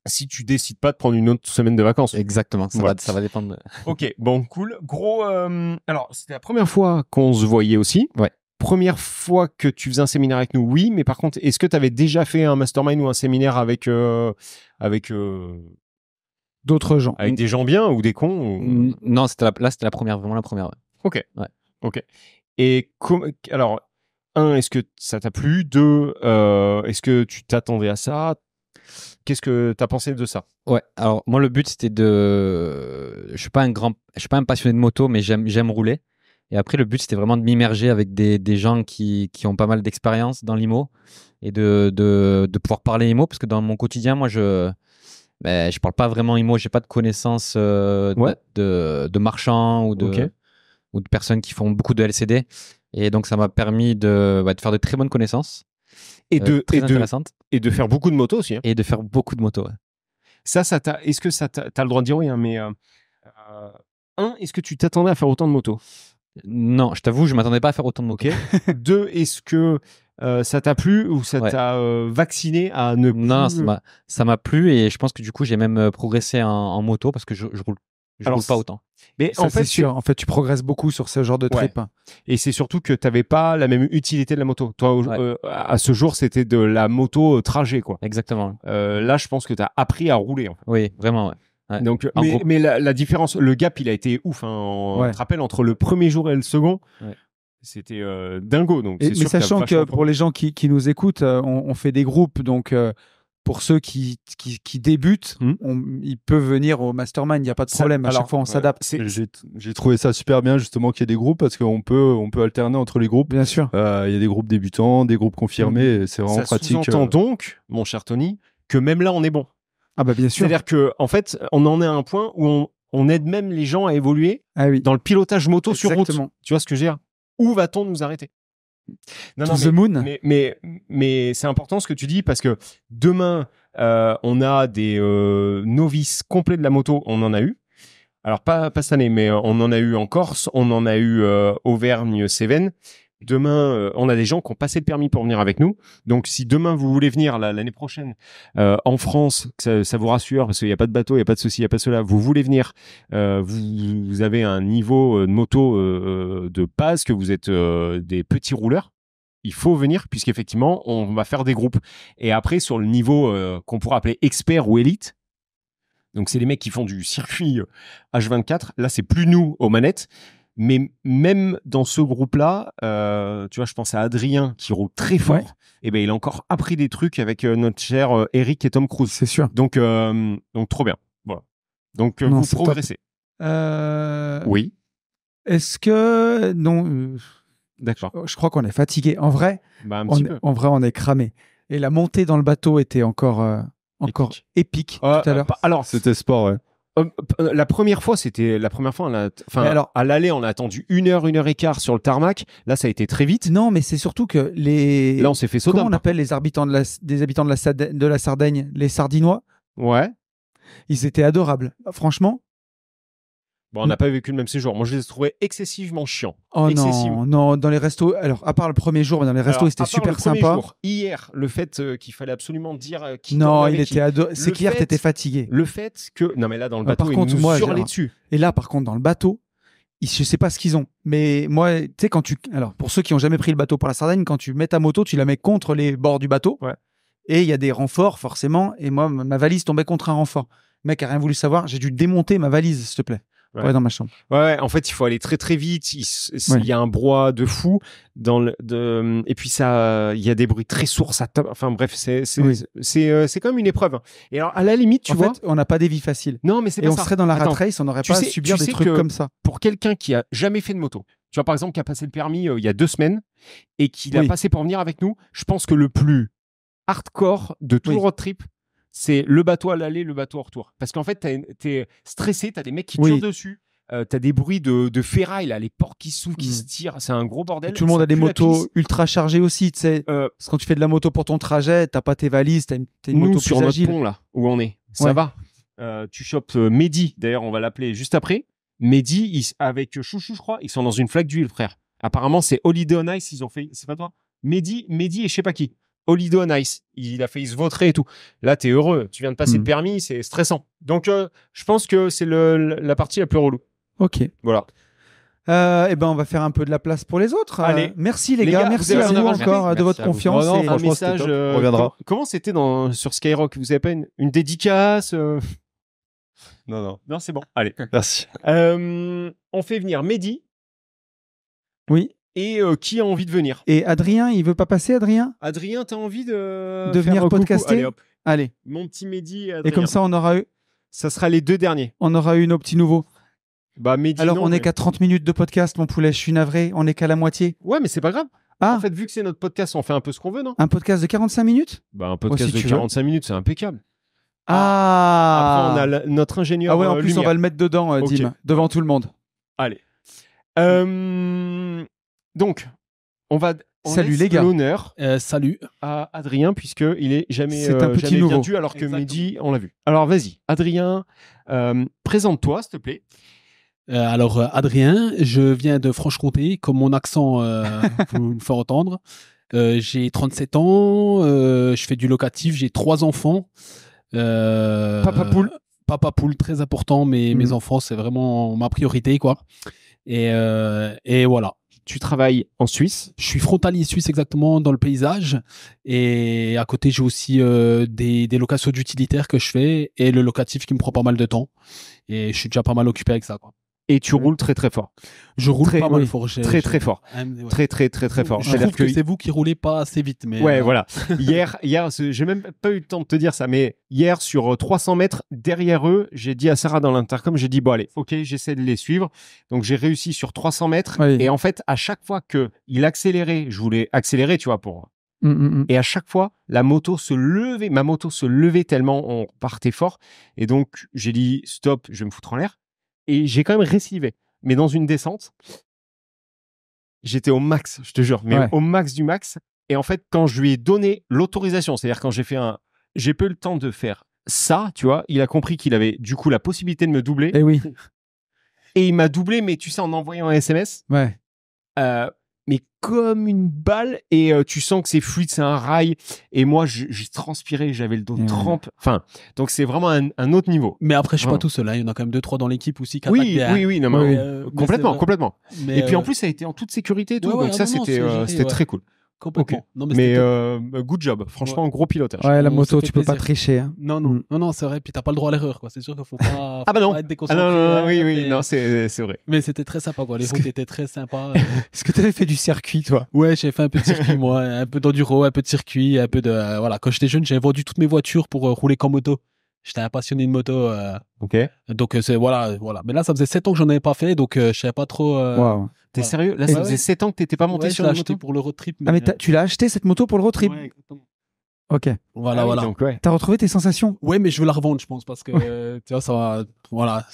Si tu décides pas de prendre une autre semaine de vacances. Exactement. Ça va dépendre. Ok, bon, cool. Gros. Alors, c'était la première fois qu'on se voyait aussi. Ouais. Première fois que tu faisais un séminaire avec nous, oui. Mais par contre, est-ce que tu avais déjà fait un mastermind ou un séminaire avec d'autres gens, avec des gens bien ou des cons ou... Non, c'était la première, vraiment la première. Ouais. Ok. Ouais. Ok. Et alors. Un, est-ce que ça t'a plu? Deux, est-ce que tu t'attendais à ça? Qu'est-ce que t'as pensé de ça? Ouais. Alors moi, le but c'était je suis pas un passionné de moto, mais j'aime rouler. Et après, le but c'était vraiment de m'immerger avec des gens qui ont pas mal d'expérience dans l'IMO et de pouvoir parler IMO, parce que dans mon quotidien, moi je parle pas vraiment IMO, j'ai pas de connaissances de marchands ou de personnes qui font beaucoup de LCD. Et donc, ça m'a permis de faire de très bonnes connaissances. Intéressantes. Et de faire beaucoup de motos aussi. Hein. Et de faire beaucoup de motos, ouais. Est-ce que ça t'as le droit de dire oui, hein, mais est-ce que tu t'attendais à faire autant de motos? Non, je t'avoue, je m'attendais pas à faire autant de motos. Okay. Deux, est-ce que ça t'a plu ou ça t'a vacciné à ne plus... Non, ça m'a plu et je pense que du coup, j'ai même progressé en moto parce que je roule pas autant. Mais ça, en fait, c'est sûr. En fait, tu progresses beaucoup sur ce genre de trip. Et c'est surtout que tu n'avais pas la même utilité de la moto. Toi, à ce jour, c'était de la moto trajet, quoi. Exactement. Là, je pense que tu as appris à rouler. En fait. Oui, vraiment, ouais. Ouais. Donc, mais la différence, le gap, il a été ouf. Hein, tu te rappelles, entre le premier jour et le second, c'était dingo. Donc, mais sachant que pour les gens qui nous écoutent, on fait des groupes. Donc, pour ceux qui débutent, ils peuvent venir au mastermind, il n'y a pas de problème. À chaque fois, on s'adapte. J'ai trouvé ça super bien, justement, qu'il y ait des groupes, parce qu'on peut alterner entre les groupes. Bien sûr. Il y a des groupes débutants, des groupes confirmés, et c'est vraiment pratique. Ça sous-entend donc, mon cher Tony, que même là, on est bon. Ah bah bien sûr. C'est-à-dire qu'en fait, on en est à un point où on aide même les gens à évoluer dans le pilotage moto sur route. Tu vois ce que je veux dire? Où va-t-on nous arrêter? The moon. Mais c'est important ce que tu dis, parce que demain, on a des novices complets de la moto. On en a eu. Alors, pas cette année, mais on en a eu en Corse. On en a eu Auvergne-Cévennes. Demain, on a des gens qui ont passé le permis pour venir avec nous. Donc, si demain, vous voulez venir l'année prochaine en France, ça vous rassure, parce qu'il n'y a pas de bateau, il n'y a pas de ceci, il n'y a pas cela. Vous voulez venir, vous avez un niveau de moto de base, que vous êtes des petits rouleurs. Il faut venir, puisqu'effectivement, on va faire des groupes. Et après, sur le niveau qu'on pourrait appeler expert ou élite, donc c'est les mecs qui font du circuit H24. Là, c'est plus nous aux manettes. Mais même dans ce groupe-là, tu vois, je pense à Adrien qui roule très fort. Et ben, il a encore appris des trucs avec notre cher Eric et Tom Cruise. C'est sûr. Donc trop bien. Voilà. Donc vous progressez. Oui. Est-ce que non D'accord. Je crois qu'on est fatigué. En vrai, en vrai, on est cramé. Et la montée dans le bateau était encore épique tout à l'heure. Alors, c'était sport, ouais. La première fois, à l'aller, on a attendu 1 heure, 1 heure et quart sur le tarmac. Là, ça a été très vite. Non, mais c'est surtout que là, on s'est fait Sodome. Comment on appelle les habitants des habitants de la Sardaigne, les Sardinois? Ouais. Ils étaient adorables. Franchement. Bon, on n'a pas vécu le même séjour. Moi, je les ai trouvés excessivement chiants. Oh non, dans les restos. Alors, à part le premier jour, mais dans les restos, c'était super sympa. Hier, le fait qu'il fallait absolument dire qui. Non, il était adorable. C'est qu'hier, t'étais fatigué. Le fait que. Non, mais là, dans le bateau, ils nous hurlaient dessus. Et là, par contre, dans le bateau, je sais pas ce qu'ils ont. Mais moi, tu sais, alors, pour ceux qui ont jamais pris le bateau pour la Sardaigne, quand tu mets ta moto, tu la mets contre les bords du bateau. Ouais. Et il y a des renforts, forcément. Et moi, ma valise tombait contre un renfort. Le mec a rien voulu savoir. J'ai dû démonter ma valise, s'il te plaît. Pour aller dans ma chambre. Ouais, en fait, il faut aller très très vite. Il y a un brouhaha de fou et puis il y a des bruits très sourds. Enfin bref, c'est quand même une épreuve. Et alors, à la limite, tu vois, fait, on n'a pas des vies faciles. Non, mais c'est pas ça. Et on serait dans la rat race, on n'aurait pas à subir des trucs comme ça. Pour quelqu'un qui a jamais fait de moto, tu vois, par exemple, qui a passé le permis il y a 2 semaines et qui l'a passé pour venir avec nous, je pense que le plus hardcore de tout le road trip, c'est le bateau à l'aller, le bateau au retour. Parce qu'en fait, t'es stressé, t'as des mecs qui tirent dessus, t'as des bruits de ferraille, là, les portes qui s'ouvrent, qui se tirent, c'est un gros bordel. Et tout le monde a des motos ultra chargées aussi, tu sais. Parce que quand tu fais de la moto pour ton trajet, t'as pas tes valises, t'as une moto sur plus notre agile. pont, là, où on est, ça va. Tu chopes Mehdi, d'ailleurs, on va l'appeler juste après. Mehdi, avec Chouchou, je crois, ils sont dans une flaque d'huile, frère. Apparemment, c'est Holiday on Ice, ils ont fait, c'est pas toi? Mehdi et je sais pas qui. Holiday on Ice. Il a failli se vautrer et tout. Là, t'es heureux. Tu viens de passer le permis, c'est stressant. Donc, je pense que c'est la partie la plus relou. Ok. Voilà. Eh ben, on va faire un peu de la place pour les autres. Allez. Merci les gars. Merci à vous encore de votre confiance. Et un message. On reviendra. Comment c'était sur Skyrock? Vous avez pas une dédicace? Non, c'est bon. Allez. Merci. On fait venir Mehdi. Oui. Et qui a envie de venir? Et Adrien, il veut pas passer, Adrien? Adrien, t'as envie de venir podcaster? Allez, hop. Allez. Mon petit Mehdi et Adrien. Et comme ça, on aura eu. Ça sera les 2 derniers. On aura eu nos petits nouveaux. Bah, Mehdi. Alors, on n'est qu'à 30 minutes de podcast, mon poulet. Je suis navré. On n'est qu'à la moitié. Ouais, mais c'est pas grave. Ah. En fait, vu que c'est notre podcast, on fait un peu ce qu'on veut, non? Un podcast de 45 minutes? Bah, un podcast de 45 minutes, c'est impeccable. Ah. Après, on a notre ingénieur. Ah ouais, en plus, on va le mettre dedans, Dim, devant tout le monde. Allez. Donc, on salut les gars. L'honneur salut à Adrien, puisqu'il est jamais, c'est un petit jamais nouveau. bien dû, alors que Mehdi, on l'a vu. Alors, vas-y, Adrien, présente-toi, s'il te plaît. Alors, Adrien, je viens de Franche-Comté, comme mon accent vous le fait entendre. J'ai 37 ans, je fais du locatif, j'ai 3 enfants. Papa poule, très important, mais mes enfants, c'est vraiment ma priorité, quoi. Et voilà. Tu travailles en Suisse? Je suis frontalier suisse, exactement, dans le paysage. Et à côté, j'ai aussi des locations d'utilitaires que je fais et le locatif qui me prend pas mal de temps. Et je suis déjà pas mal occupé avec ça, quoi. Et tu roules très très fort. Je roule pas mal fort. Très très fort. Très très très très fort. Je trouve que c'est vous qui roulez pas assez vite. Mais ouais, voilà. Hier, j'ai même pas eu le temps de te dire ça, mais hier, sur 300 mètres derrière eux, j'ai dit à Sarah dans l'intercom, j'ai dit, bon allez, ok, j'essaie de les suivre. Donc j'ai réussi sur 300 mètres. Oui. Et en fait, à chaque fois qu'il accélérait, je voulais accélérer, tu vois, pour... Et à chaque fois, ma moto se levait tellement on partait fort. Et donc, j'ai dit, stop, je vais me foutre en l'air. Et j'ai quand même récidivé. Mais dans une descente, j'étais au max, je te jure, mais au max du max. Et en fait, quand je lui ai donné l'autorisation, c'est-à-dire quand j'ai pas eu le temps de faire ça, tu vois, il a compris qu'il avait du coup la possibilité de me doubler. Et oui. Et il m'a doublé, mais tu sais, en envoyant un SMS. Ouais. Mais comme une balle, et tu sens que c'est fluide, c'est un rail. Et moi, j'ai transpiré, j'avais le dos trempe. Enfin, donc c'est vraiment un autre niveau. Mais après, je suis pas tout seul. Hein. Il y en a quand même 2-3 dans l'équipe aussi qui oui, attaquent bien. Oui, non, mais complètement. Mais et puis en plus, ça a été en toute sécurité et tout. Donc ça, c'était très cool. Complètement. Okay. Non, mais good job. Franchement, gros pilotage. Ouais, la moto, tu peux pas tricher. Hein. Non, c'est vrai. Puis t'as pas le droit à l'erreur, quoi. C'est sûr qu'il faut pas. Pas être déconcentré. Non, c'est vrai. Mais c'était très sympa, quoi. Les routes étaient très sympas. Est-ce que t'avais fait du circuit, toi? Ouais, j'ai fait un peu de circuit, moi. Un peu d'enduro, un peu de circuit, un peu de. Voilà. Quand j'étais jeune, j'avais vendu toutes mes voitures pour rouler qu'en moto. J'étais un passionné de moto. Ok. Donc, voilà. Mais là, ça faisait 7 ans que j'en avais pas fait, donc je savais pas trop. Waouh. T'es sérieux? Là, ça faisait 7 ans que t'étais pas monté sur une moto pour le road trip. Ah, mais tu l'as acheté cette moto pour le road trip? Ouais, exactement. Ok. Voilà. Donc, ouais. T'as retrouvé tes sensations? Ouais, mais je veux la revendre, je pense, parce que tu vois, ça va. Voilà.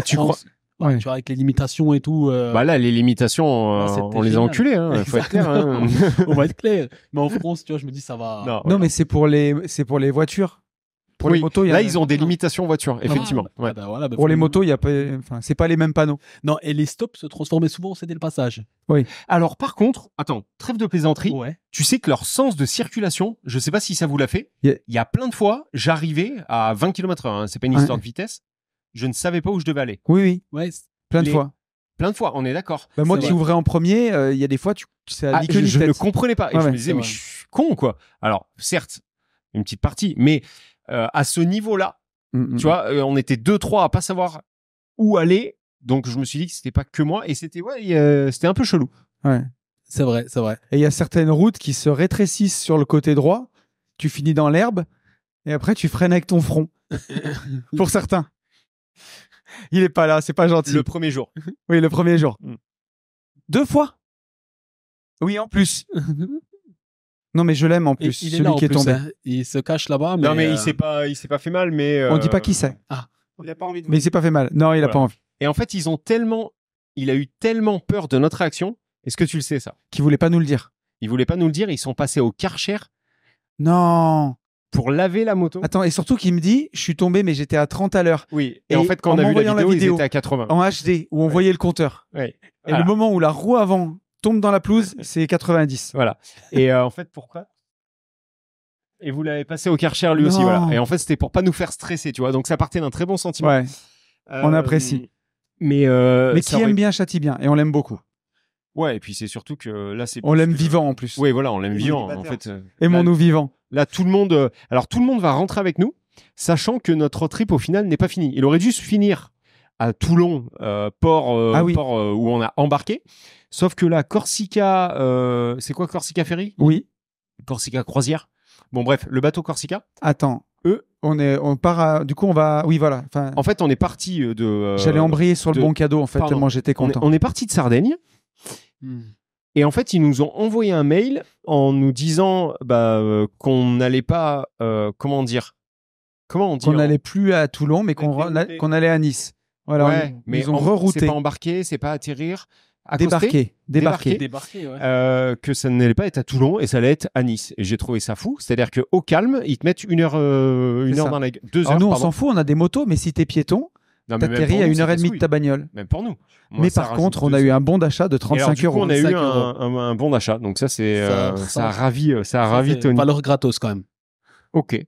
Tu crois? Ouais. Tu vois, avec les limitations et tout. Bah là, les limitations, on les a enculées, hein. Faut être clair. Hein. On va être clair. Mais en France, tu vois, je me dis, ça va. Non, mais c'est pour les voitures. Pour les motos, là, ils ont des limitations voitures, effectivement. Ouais. Pour les motos, il y a pas, enfin, c'est pas les mêmes panneaux. Non, et les stops se transformaient souvent en céder le passage. Oui. Alors, par contre, attends, trêve de plaisanterie. Ouais. Tu sais que leur sens de circulation, je sais pas si ça vous l'a fait. Il y a plein de fois, j'arrivais à 20 km/h. Hein, c'est pas une histoire de vitesse. Je ne savais pas où je devais aller. Oui. Ouais. Plein de fois. Plein de fois, on est d'accord. Bah moi qui ouvrais en premier, il y a des fois, c'est à je ne comprenais pas. Et je me disais, mais je suis con, quoi. Alors, certes, une petite partie. Mais à ce niveau-là, tu vois, on était 2-3 à pas savoir où aller. Donc, je me suis dit que c'était pas que moi. Et c'était un peu chelou. Ouais. C'est vrai, c'est vrai. Et il y a certaines routes qui se rétrécissent sur le côté droit. Tu finis dans l'herbe et après, tu freines avec ton front. Pour certains. Il est pas là, c'est pas gentil. Le premier jour. Oui, le premier jour. 2 fois. Oui, en plus. Non, mais je l'aime en plus. Il est celui là, qui est plus, tombé. hein. Il se cache là-bas. Mais non, mais il s'est pas fait mal, mais. On dit pas qui c'est. Ah. Il a pas envie de. Mais il s'est pas fait mal. Non, il a pas envie. Et en fait, il a eu tellement peur de notre réaction. Est-ce que tu le sais, ça? Qui voulait pas nous le dire. Ils voulaient pas nous le dire. Ils sont passés au Karcher. Non. Pour laver la moto. Attends, et surtout qu'il me dit, je suis tombé, mais j'étais à 30 à l'heure. Oui. Et en fait, quand on a vu la vidéo, ils étaient à 80. En HD, où on voyait le compteur. Ouais. Et le moment où la roue avant tombe dans la pelouse, c'est 90. Voilà. Et en fait, pourquoi? Et vous l'avez passé au Karcher lui aussi, voilà. Et en fait, c'était pour pas nous faire stresser, tu vois. Donc, ça partait d'un très bon sentiment. Ouais. On apprécie. Mais qui aime bien châtie bien, et on l'aime beaucoup. Ouais, et puis c'est surtout que là, on l'aime vivant en plus. Oui, voilà, on l'aime vivant en fait. Aimons-nous vivant. Là, tout le monde va rentrer avec nous, sachant que notre trip au final n'est pas fini. Il aurait dû se finir à Toulon, port où on a embarqué. Sauf que là, Corsica, c'est quoi Corsica Ferry? Oui. Corsica Croisière. Bon, bref, le bateau Corsica. Attends. On part du coup, on va. Oui, voilà. Enfin, en fait, on est parti de. J'allais embrayer sur le bon cadeau, en fait, tellement j'étais content. On est parti de Sardaigne. Et en fait, ils nous ont envoyé un mail en nous disant qu'on n'allait pas. Comment on dit qu'on n'allait plus à Toulon, mais qu'on allait à Nice. Voilà. Ouais, mais ils ont rerouté. C'est pas embarquer, c'est pas atterrir. Débarquer. Ouais. Que ça n'allait pas être à Toulon et ça allait être à Nice. Et j'ai trouvé ça fou. C'est-à-dire qu'au calme, ils te mettent 2 heures dans la 2 heures. Nous, on s'en fout, on a des motos, mais si t'es piéton, t'atterris à 1h30 de ta bagnole. Même pour nous. Mais par contre, on a eu un bon d'achat de 35 €. On a eu un bon d'achat. Donc ça, ça a ravi Tony. Valeur gratos quand même. Ok.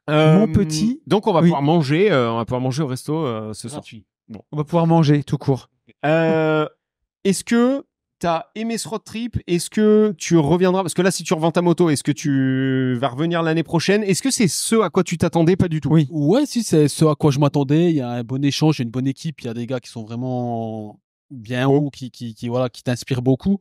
Mon petit. Donc on va pouvoir manger. On va pouvoir manger au resto ce soir. Bon. On va pouvoir manger tout court. Est-ce que tu as aimé ce road trip? Est-ce que tu reviendras? Parce que là, si tu revends ta moto, est-ce que tu vas revenir l'année prochaine? Est-ce que c'est ce à quoi tu t'attendais? Pas du tout. Oui. Ouais, si, c'est ce à quoi je m'attendais. Il y a un bon échange, une bonne équipe. Il y a des gars qui sont vraiment bien hauts, qui t'inspirent beaucoup.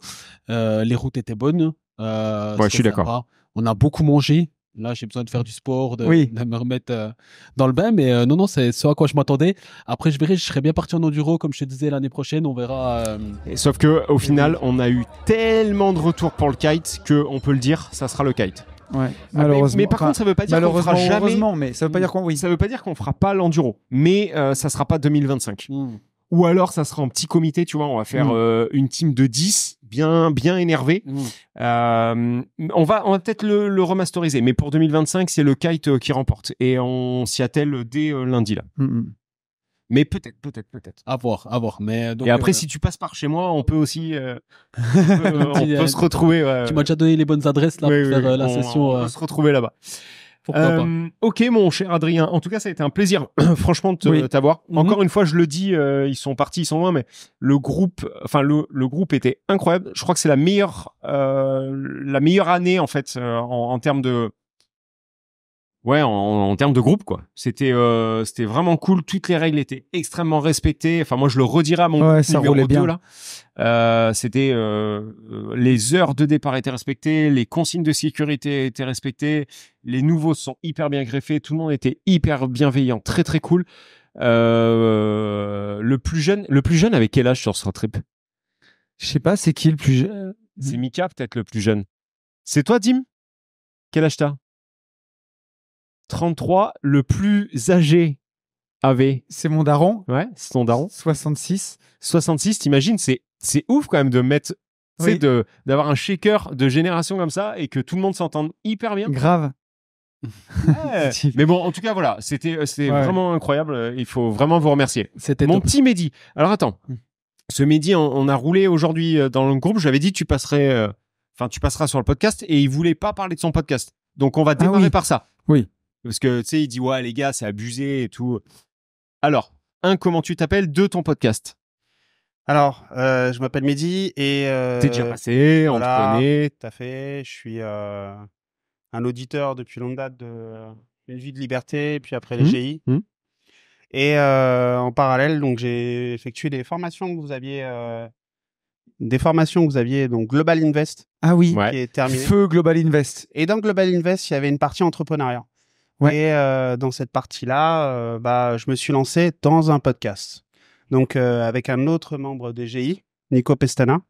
Les routes étaient bonnes. Je suis d'accord. On a beaucoup mangé. Là, j'ai besoin de faire du sport, de me remettre dans le bain. Mais non, c'est ce à quoi je m'attendais. Après, je serais bien parti en enduro, comme je te disais, l'année prochaine. On verra. Sauf qu'au final, on a eu tellement de retours pour le kite qu'on peut le dire, ça sera le kite. Ouais, malheureusement. Mais par contre, ça veut pas dire qu'on fera jamais. Mais ça veut pas dire qu'on. Oui. Ça veut pas dire qu'on fera pas l'enduro. Mais ça sera pas 2025. Ou alors, ça sera en petit comité, tu vois. On va faire une team de 10, bien énervé. On va peut-être le remasteriser. Mais pour 2025, c'est le kite qui remporte. Et on s'y attelle dès lundi, là. Mais peut-être. À voir. Mais donc, et après, si tu passes par chez moi, on peut aussi on peut se retrouver. Tu m'as déjà donné les bonnes adresses là pour faire la session. On peut se retrouver là-bas. Pourquoi pas. Ok, mon cher Adrien. En tout cas, ça a été un plaisir, franchement, de t'avoir. Encore une fois, je le dis, ils sont partis, ils sont loin, mais le groupe était incroyable. Je crois que c'est la meilleure année en fait en termes de. Ouais, en termes de groupe, quoi. C'était vraiment cool. Toutes les règles étaient extrêmement respectées. Enfin, moi, je le redirai à mon numéro 2, là. C'était les heures de départ étaient respectées, les consignes de sécurité étaient respectées, les nouveaux sont hyper bien greffés, tout le monde était hyper bienveillant, très très cool. Le plus jeune avait quel âge sur ce road trip? Je sais pas, c'est qui le plus jeune? C'est Mika, peut-être le plus jeune. C'est toi, Dim? Quel âge t'as? 33, le plus âgé avait. C'est mon daron. Ouais, c'est ton daron. 66. 66, t'imagines, c'est ouf quand même de mettre, d'avoir un shaker de génération comme ça et que tout le monde s'entende hyper bien. Grave. Ouais. Mais bon, en tout cas, voilà, c'était vraiment incroyable. Il faut vraiment vous remercier. C'était mon petit Mehdi. Alors attends, ce Mehdi, on a roulé aujourd'hui dans le groupe. J'avais dit tu passeras sur le podcast et il voulait pas parler de son podcast. Donc on va démarrer par ça. Oui. Parce que tu sais, il dit ouais les gars, c'est abusé et tout. Alors, comment tu t'appelles? ton podcast. Alors, je m'appelle Mehdi et t'es déjà passé, on te connaît. Tout à fait. Je suis un auditeur depuis longue date de Une vie de liberté, puis après les GI. Et en parallèle, donc j'ai effectué des formations que vous aviez, donc Global Invest. Ah oui, qui est terminé. Feu Global Invest. Et dans Global Invest, il y avait une partie entrepreneuriat. Ouais. Et dans cette partie-là, je me suis lancé dans un podcast. Donc avec un autre membre des GI, Nico Pestana,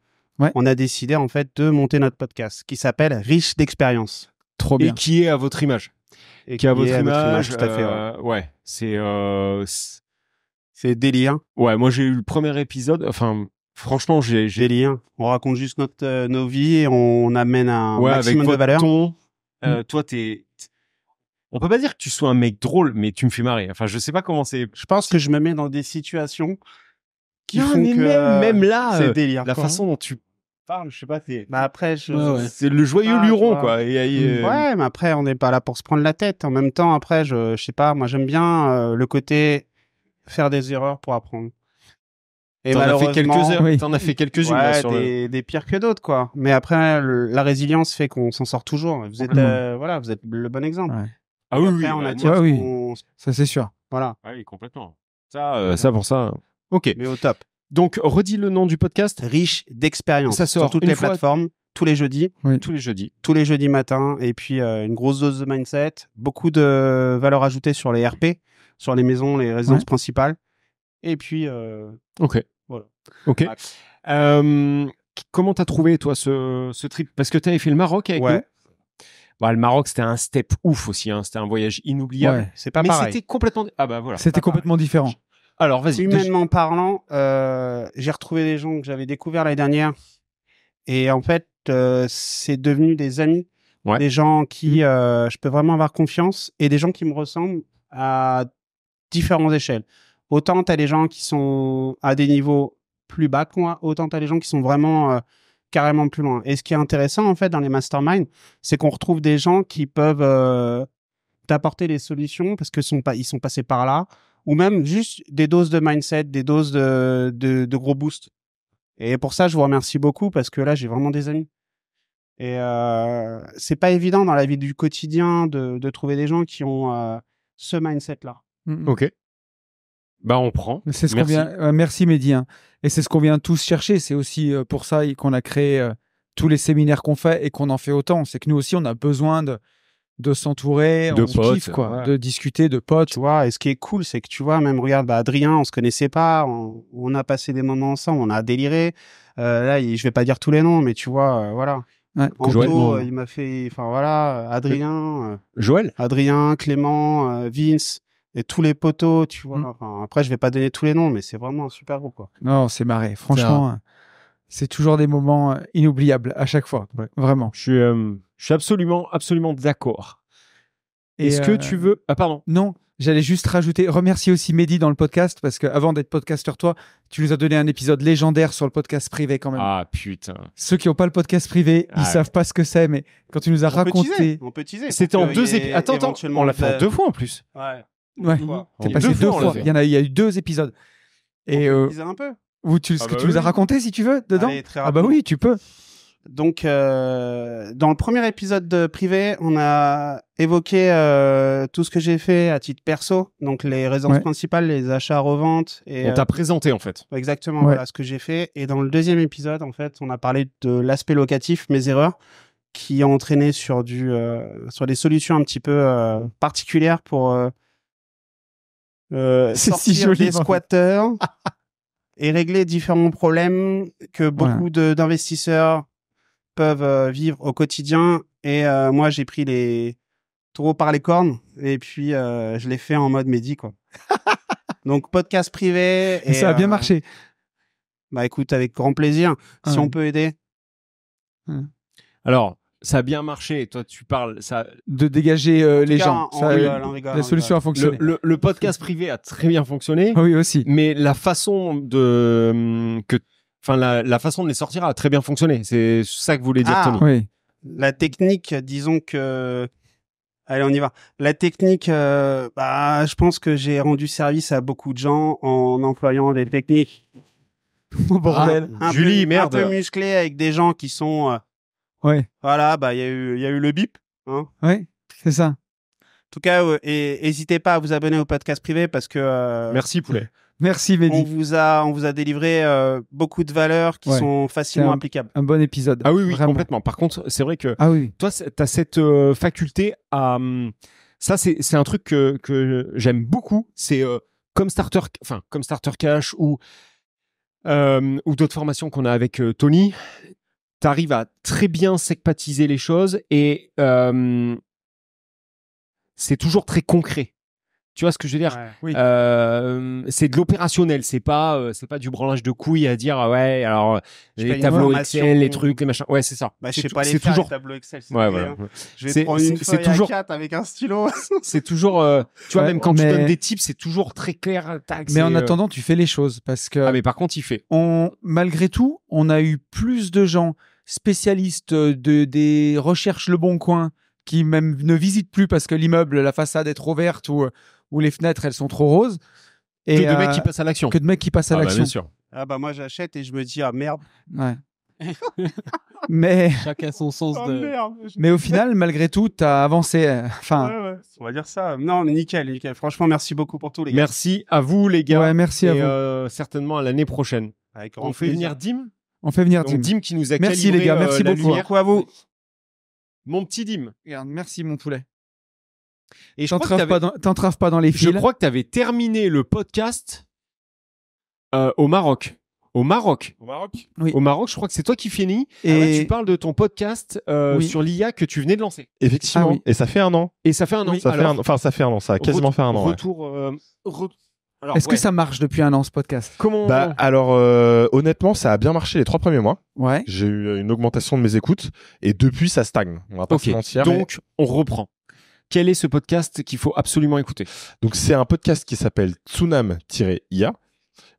on a décidé en fait de monter notre podcast qui s'appelle Riche d'expérience. Trop bien. Et qui est à votre image. Et qui est à votre image, tout à fait. Ouais, c'est délire. Ouais, moi j'ai eu le premier épisode. Enfin, franchement, j'ai délire. On raconte juste nos vies et on amène un maximum de valeur. Toi, on peut pas dire que tu sois un mec drôle, mais tu me fais marrer. Enfin, je sais pas comment c'est. Je pense que je me mets dans des situations qui font mais que même là, c'est délire. La façon dont tu parles, je sais pas. Après, c'est le joyeux luron, quoi. Ouais, mais après, on n'est pas là pour se prendre la tête. En même temps, après, je sais pas. Moi, j'aime bien le côté faire des erreurs pour apprendre. Et t'en as fait quelques-unes. Ouais, des pires que d'autres, quoi. Mais après, la résilience fait qu'on s'en sort toujours. Vous êtes, vous êtes le bon exemple. Ouais. Ah oui, après, on attire ça c'est sûr. Voilà. Ah oui, complètement. Ça pour ça. Ok. Mais au top. Donc, redis le nom du podcast. Riche d'expérience. Ça sort sur toutes les plateformes, tous les jeudis. Oui. Tous les jeudis. Tous les jeudis matin. Et puis, une grosse dose de mindset. Beaucoup de valeur ajoutée sur les RP, sur les maisons, les résidences principales. Et puis, ok. Voilà. Ok. Comment t'as trouvé, toi, ce trip? Parce que t'avais fait le Maroc avec nous. Bah, le Maroc, c'était un step ouf aussi. Hein. C'était un voyage inoubliable. Ouais, c'est pas pareil. Mais c'était complètement... Ah bah voilà. C'était complètement différent. Alors, vas-y. Humainement parlant, j'ai retrouvé des gens que j'avais découverts l'année dernière. Et en fait, c'est devenu des amis. Ouais. Des gens qui je peux vraiment avoir confiance. Et des gens qui me ressemblent à différentes échelles. Autant t'as les gens qui sont à des niveaux plus bas que moi, autant t'as les gens qui sont vraiment carrément plus loin. Et ce qui est intéressant, en fait, dans les masterminds, c'est qu'on retrouve des gens qui peuvent t'apporter des solutions parce que ils sont passés par là, ou même juste des doses de mindset, des doses de gros boosts. Et pour ça, je vous remercie beaucoup parce que là, j'ai vraiment des amis. Et c'est pas évident dans la vie du quotidien de trouver des gens qui ont ce mindset-là. Ok. Bah, on prend. C'est ce qu'on vient. Merci Mehdi. Hein. Et c'est ce qu'on vient tous chercher. C'est aussi pour ça qu'on a créé tous les séminaires qu'on fait et qu'on en fait autant. C'est que nous aussi, on a besoin de s'entourer, de potes, kiffe, quoi, de discuter, de potes. Tu vois, et ce qui est cool, c'est que tu vois, même regarde, Adrien, on se connaissait pas, on a passé des moments ensemble, on a déliré. Là, je vais pas dire tous les noms, mais tu vois, voilà. Ouais. Anto, il m'a fait, enfin voilà, Adrien, Joël, Adrien, Clément, Vince. Et tous les poteaux, tu vois. Enfin, après, je vais pas donner tous les noms, mais c'est vraiment un super groupe, quoi. Non, c'est marré. Franchement, c'est toujours des moments inoubliables à chaque fois. Ouais. Vraiment. Je suis absolument d'accord. Est-ce que tu veux... Ah, pardon. Non, j'allais juste rajouter, remercier aussi Mehdi dans le podcast, parce qu'avant d'être podcasteur, toi, tu nous as donné un épisode légendaire sur le podcast privé quand même. Ah, putain. Ceux qui n'ont pas le podcast privé, ils savent pas ce que c'est, mais quand tu nous as raconté... On peut teaser. C'était en 2 épisodes. Attends, on l'a fait en 2 fois en plus. Ouais, t'es passé 2 fois. Il y a eu 2 épisodes. Et on peut teaser un peu. Ce que tu nous as raconté, si tu veux, dedans. Allez, très bah oui, tu peux. Donc, dans le premier épisode de privé, on a évoqué tout ce que j'ai fait à titre perso, donc les résidences principales, les achats, reventes. Et, on t'a présenté, en fait. Exactement, voilà ce que j'ai fait. Et dans le deuxième épisode, en fait, on a parlé de l'aspect locatif, mes erreurs, qui ont entraîné sur des solutions un petit peu particulières pour sortir des squatteurs et régler différents problèmes que beaucoup d'investisseurs peuvent vivre au quotidien. Et moi, j'ai pris les taureaux par les cornes et puis je l'ai fait en mode Mehdi, quoi. Donc, podcast privé. Et ça a bien marché. Bah écoute, avec grand plaisir. Si on peut aider. Alors, ça a bien marché. Toi, tu parles de dégager les gens. La solution a fonctionné. Le podcast privé a très bien fonctionné. Oui, aussi. Mais la façon la façon de les sortir a très bien fonctionné. C'est ça que voulait dire Tony. Oui. La technique, disons que... Allez, on y va. La technique, je pense que j'ai rendu service à beaucoup de gens en employant des techniques. Bordel. Julie, merde. Un peu musclées avec des gens qui sont... Ouais. Voilà, il y a eu le bip. Hein. Ouais, c'est ça. En tout cas, et n'hésitez pas à vous abonner au podcast privé parce que. Merci Poulet. Merci Mehdi. On vous a délivré beaucoup de valeurs qui sont facilement applicables. Un bon épisode. Ah oui, complètement. Par contre, c'est vrai que toi, tu as cette faculté à... Ça, c'est un truc que j'aime beaucoup. C'est comme Starter Cash ou d'autres formations qu'on a avec Tony. Tu arrives à très bien segmatiser les choses et c'est toujours très concret. Tu vois ce que je veux dire? Oui. C'est de l'opérationnel, c'est pas du branlage de couilles à dire ouais, alors les tableaux Excel, les trucs, les machins. Ouais, c'est ça. Bah, je sais pas les toujours... les tableaux Excel. Ouais, voilà. Je vais prendre une feuille A4 avec un stylo. C'est toujours tu vois, même quand tu donnes des tips, c'est toujours très clair. Mais en attendant, tu fais les choses parce que mais par contre, il fait. Malgré tout, on a eu plus de gens spécialistes des recherches Le Bon Coin qui même ne visitent plus parce que l'immeuble, la façade est trop verte ou les fenêtres, elles sont trop roses. Et que de mecs qui passent à l'action. Que de mecs qui passent à l'action. Bien sûr. Ah bah moi j'achète et je me dis ah merde. Ouais. Mais chacun son sens de. Merde. Mais au final, malgré tout, t'as avancé. Enfin. Ouais. On va dire ça. Non, mais nickel. Franchement, merci beaucoup pour tout les gars. Merci à vous les gars. Ouais, merci à vous. Certainement à l'année prochaine. On fait venir Dim. On fait venir Dim. Dim qui nous a merci les gars, merci beaucoup à vous. Mon petit Dim. Regarde, merci mon poulet. Et t'entraves pas dans les fils. Je crois que tu avais terminé le podcast au Maroc. Au Maroc. Oui. Au Maroc, je crois que c'est toi qui finis. Et tu parles de ton podcast sur l'IA que tu venais de lancer. Effectivement. Et ça fait 1 an. Ça fait un an. Ça fait un an. Ça a quasiment fait un an. Alors, est-ce que ça marche depuis 1 an ce podcast? Comment? Alors honnêtement, ça a bien marché les 3 premiers mois. Ouais. J'ai eu une augmentation de mes écoutes et depuis ça stagne. On va pas se mentir. Donc on reprend. Quel est ce podcast qu'il faut absolument écouter? Donc c'est un podcast qui s'appelle Tsunam-IA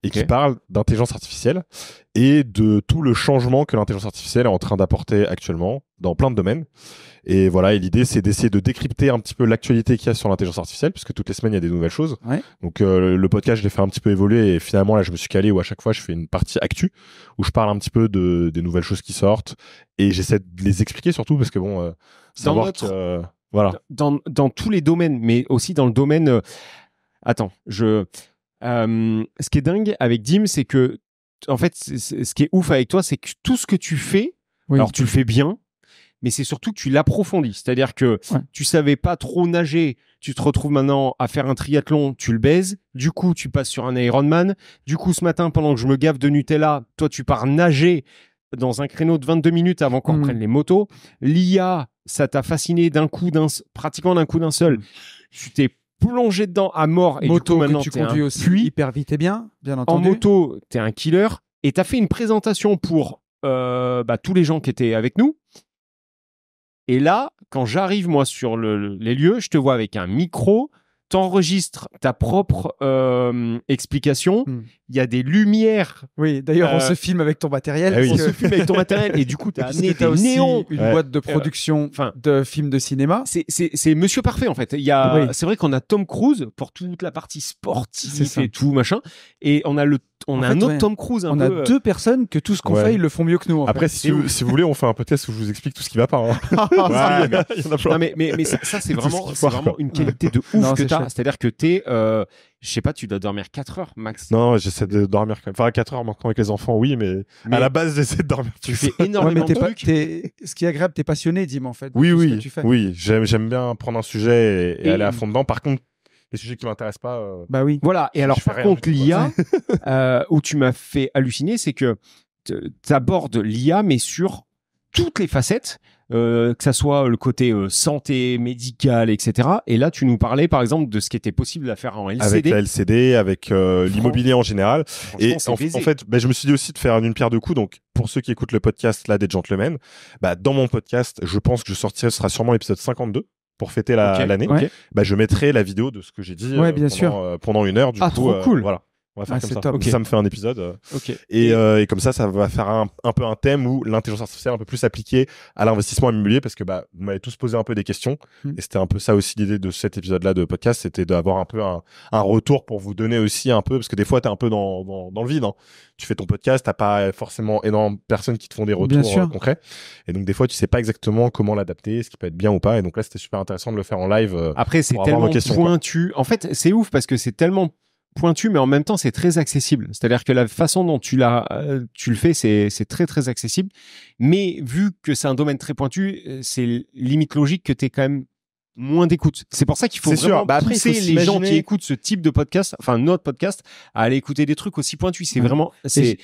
et qui parle d'intelligence artificielle et de tout le changement que l'intelligence artificielle est en train d'apporter actuellement dans plein de domaines. Et voilà, et l'idée c'est d'essayer de décrypter un petit peu l'actualité qu'il y a sur l'intelligence artificielle, puisque toutes les semaines il y a des nouvelles choses. Ouais. Donc le podcast je l'ai fait un petit peu évoluer et finalement là je me suis calé où à chaque fois je fais une partie actu où je parle un petit peu des nouvelles choses qui sortent et j'essaie de les expliquer surtout parce que bon voilà. Dans tous les domaines, mais aussi dans le domaine. Ce qui est dingue avec Dim, c'est que, en fait, ce qui est ouf avec toi, c'est que tout ce que tu fais, alors tu le fais bien, mais c'est surtout que tu l'approfondis. C'est-à-dire que tu savais pas trop nager, tu te retrouves maintenant à faire un triathlon, tu le baises. Du coup, tu passes sur un Ironman. Du coup, ce matin, pendant que je me gave de Nutella, toi, tu pars nager dans un créneau de 22 minutes avant qu'on reprenne les motos. L'IA, ça t'a fasciné pratiquement d'un coup d'un seul. Tu t'es plongé dedans à mort et moto du coup, maintenant, que tu conduis aussi hyper vite et bien entendu. En moto, t'es un killer et t'as fait une présentation pour tous les gens qui étaient avec nous. Et là, quand j'arrive moi sur les lieux, je te vois avec un micro, t'enregistres ta propre explication. Il y a des lumières. Oui, d'ailleurs, on se filme avec ton matériel. On se filme avec ton matériel et du coup, t'as amené des néons. Une boîte de production de films de cinéma. C'est Monsieur Parfait, en fait. C'est vrai qu'on a Tom Cruise pour toute la partie sportive et tout, machin. Et on a un autre Tom Cruise. On a 2 personnes que tout ce qu'on fait, ils le font mieux que nous. Après, si vous voulez, on fait un podcast où je vous explique tout ce qui va pas. Mais ça, c'est vraiment une qualité de ouf que t'as. C'est-à-dire que t'es... je sais pas, tu dois dormir 4 heures max. Non, j'essaie de dormir quand même. Enfin, 4 heures maintenant avec les enfants, oui, mais à la base, j'essaie de dormir. Tu fais énormément de trucs. Ce qui est agréable, t'es passionné, Dim, en fait. Oui, j'aime bien prendre un sujet et aller à fond dedans. Par contre, les sujets qui m'intéressent pas. Bah oui. Voilà. Et alors, par contre, l'IA, où tu m'as fait halluciner, c'est que t'abordes l'IA, mais sur toutes les facettes. Que ça soit le côté santé, médical, etc. Et là, tu nous parlais, par exemple, de ce qui était possible à faire en LCD. Avec la LCD, avec l'immobilier en général. Et en fait, je me suis dit aussi de faire une pierre deux coups. Donc, pour ceux qui écoutent le podcast là des Gentlemen, dans mon podcast, je pense que je sortirai, ce sera sûrement l'épisode 52 pour fêter l'année. Je mettrai la vidéo de ce que j'ai dit bien sûr. pendant 1 heure. Du coup, trop cool. Voilà. On va faire comme ça. Top. Ça me fait un épisode. Et comme ça va faire un peu un thème où l'intelligence artificielle est un peu plus appliquée à l'investissement immobilier parce que vous m'avez tous posé un peu des questions. Et c'était un peu ça aussi l'idée de cet épisode-là de podcast, c'était d'avoir un peu un retour pour vous donner aussi un peu, parce que des fois, t'es un peu dans le vide. Hein. Tu fais ton podcast, t'as pas forcément énormément de personnes qui te font des retours concrets. Et donc, des fois, tu sais pas exactement comment l'adapter, ce qui peut être bien ou pas. Et donc là, c'était super intéressant de le faire en live. Après, c'est tellement pointu. En fait, c'est ouf parce que c'est tellement pointu, mais en même temps, c'est très accessible. C'est-à-dire que la façon dont tu le fais, c'est très, très accessible. Mais vu que c'est un domaine très pointu, c'est limite logique que tu aies quand même moins d'écoute. C'est pour ça qu'il faut vraiment pousser les gens qui écoutent ce type de podcast, enfin notre podcast, à aller écouter des trucs aussi pointus. C'est vraiment, c'est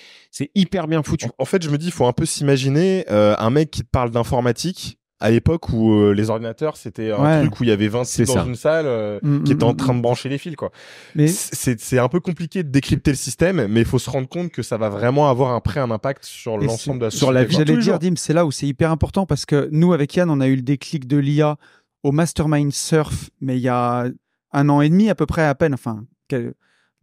hyper bien foutu. En fait, je me dis, il faut un peu s'imaginer un mec qui te parle d'informatique à l'époque où les ordinateurs, c'était un truc où il y avait 20 types dans une salle qui étaient en train de brancher les fils, quoi. Mais c'est un peu compliqué de décrypter le système, mais il faut se rendre compte que ça va vraiment avoir un impact sur l'ensemble de la société. Sur la vie. J'allais dire, Dim, c'est là où c'est hyper important parce que nous, avec Yann, on a eu le déclic de l'IA au Mastermind Surf, mais il y a 1 an et demi à peu près à peine, enfin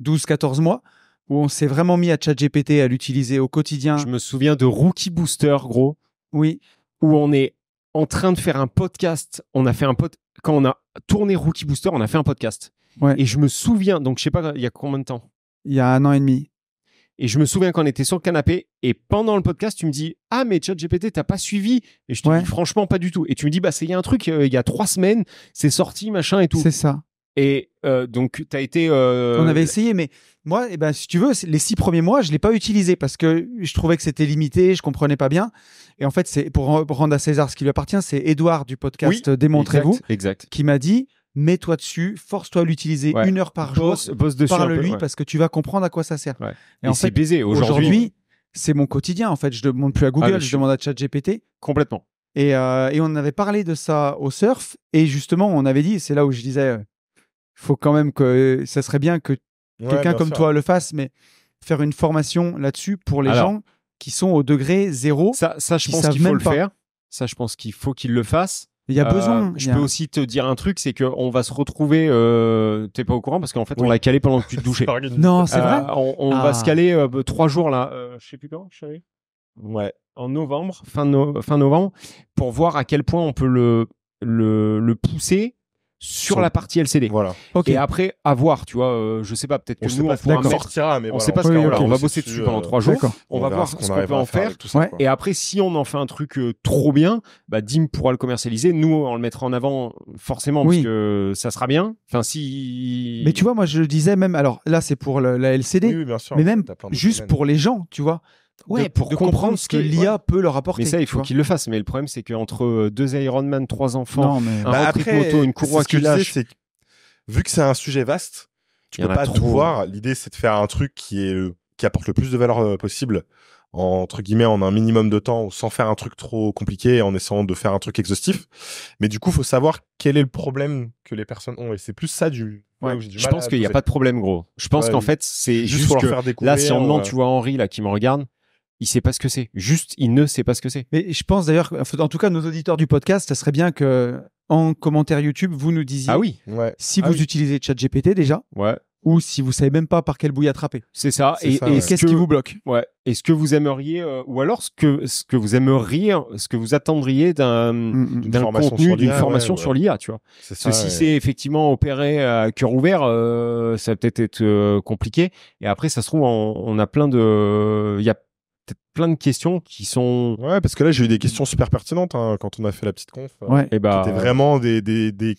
12-14 mois, où on s'est vraiment mis à ChatGPT, à l'utiliser au quotidien. Je me souviens de Rookie Booster, gros. Oui. Où on est en train de faire un podcast. On a fait quand on a tourné Rookie Booster, on a fait un podcast. Ouais. Et je me souviens, donc je sais pas, il y a combien de temps? Il y a 1 an et demi. Et je me souviens qu'on était sur le canapé et pendant le podcast, tu me dis « Ah, mais ChatGPT, t'as pas suivi ?» Et je te dis « Franchement, pas du tout. » Et tu me dis « Bah, il y a un truc, il y a 3 semaines, c'est sorti, machin et tout. » C'est ça. Et donc, t'as été... On avait essayé, mais moi, si tu veux, les 6 premiers mois, je l'ai pas utilisé parce que je trouvais que c'était limité, je comprenais pas bien. Et en fait, c'est pour rendre à César ce qui lui appartient, c'est Edouard du podcast Démontrez-vous qui m'a dit « Mets-toi dessus, force-toi à l'utiliser 1 heure par jour, parle-lui parce que tu vas comprendre à quoi ça sert. » Et en fait, baisé. Aujourd'hui, c'est mon quotidien. En fait, je ne demande plus à Google, je demande à ChatGPT. Complètement. Et on avait parlé de ça au surf. Et justement, on avait dit, c'est là où je disais, faut quand même que ça serait bien que quelqu'un comme toi le fasse, mais faire une formation là-dessus pour les gens qui sont au degré 0. Ça je pense qu'il faut le faire. Ça, je pense qu'il faut qu'il le fasse. Il y a besoin. Je peux aussi te dire un truc, c'est qu'on va se retrouver. T'es pas au courant parce qu'en fait, on l'a calé pendant que tu te douchais. Non, c'est vrai. On va se caler 3 jours là. Je sais plus quand. Je savais. Ouais. En novembre, fin novembre, pour voir à quel point on peut le pousser sur la partie LCD. Voilà. Et après, à voir, tu vois, je sais pas, peut-être que nous, on pourra sortira, mais on sait pas ce qu'on on va bosser dessus pendant 3 jours. On va voir ce qu'on peut en faire. Et après, si on en fait un truc trop bien, Dim pourra le commercialiser. Nous, on le mettra en avant forcément parce que ça sera bien. Enfin, si. Mais tu vois, moi, je le disais même. Alors là, c'est pour la LCD. Oui, bien sûr. Mais même juste pour les gens, tu vois. Pour comprendre ce que l'IA peut leur apporter. Mais ça, il faut qu'il le fasse. Mais le problème, c'est qu'entre 2 Ironman, 3 enfants, un road trip moto, une courroie qui lâche. Vu que c'est un sujet vaste, tu peux pas tout voir. L'idée, c'est de faire un truc qui apporte le plus de valeur possible, entre guillemets, en un minimum de temps, sans faire un truc trop compliqué, en essayant de faire un truc exhaustif. Mais du coup, faut savoir quel est le problème que les personnes ont. Et c'est plus ça je pense qu'il n'y a pas de problème, gros. Je pense qu'en fait, c'est juste pour que leur faire découvrir. Là, si on demande, tu vois Henri là qui me regarde, il sait pas ce que c'est. Juste, il ne sait pas ce que c'est. Mais je pense d'ailleurs, en tout cas, nos auditeurs du podcast, ça serait bien que en commentaire YouTube, vous nous disiez si vous utilisez ChatGPT déjà, ou si vous savez même pas par quelle bouille attraper. C'est ça. Et qu'est-ce qui vous bloque? Et ce que vous aimeriez, ou alors ce que vous aimeriez, ce que vous attendriez d'un contenu, d'une formation sur l'IA, tu vois. Parce que si c'est effectivement opéré à cœur ouvert, ça va peut-être être compliqué. Et après, ça se trouve, on a il y a peut-être plein de questions qui sont... Ouais, parce que là, j'ai eu des questions super pertinentes quand on a fait la petite conf. Et c'était vraiment des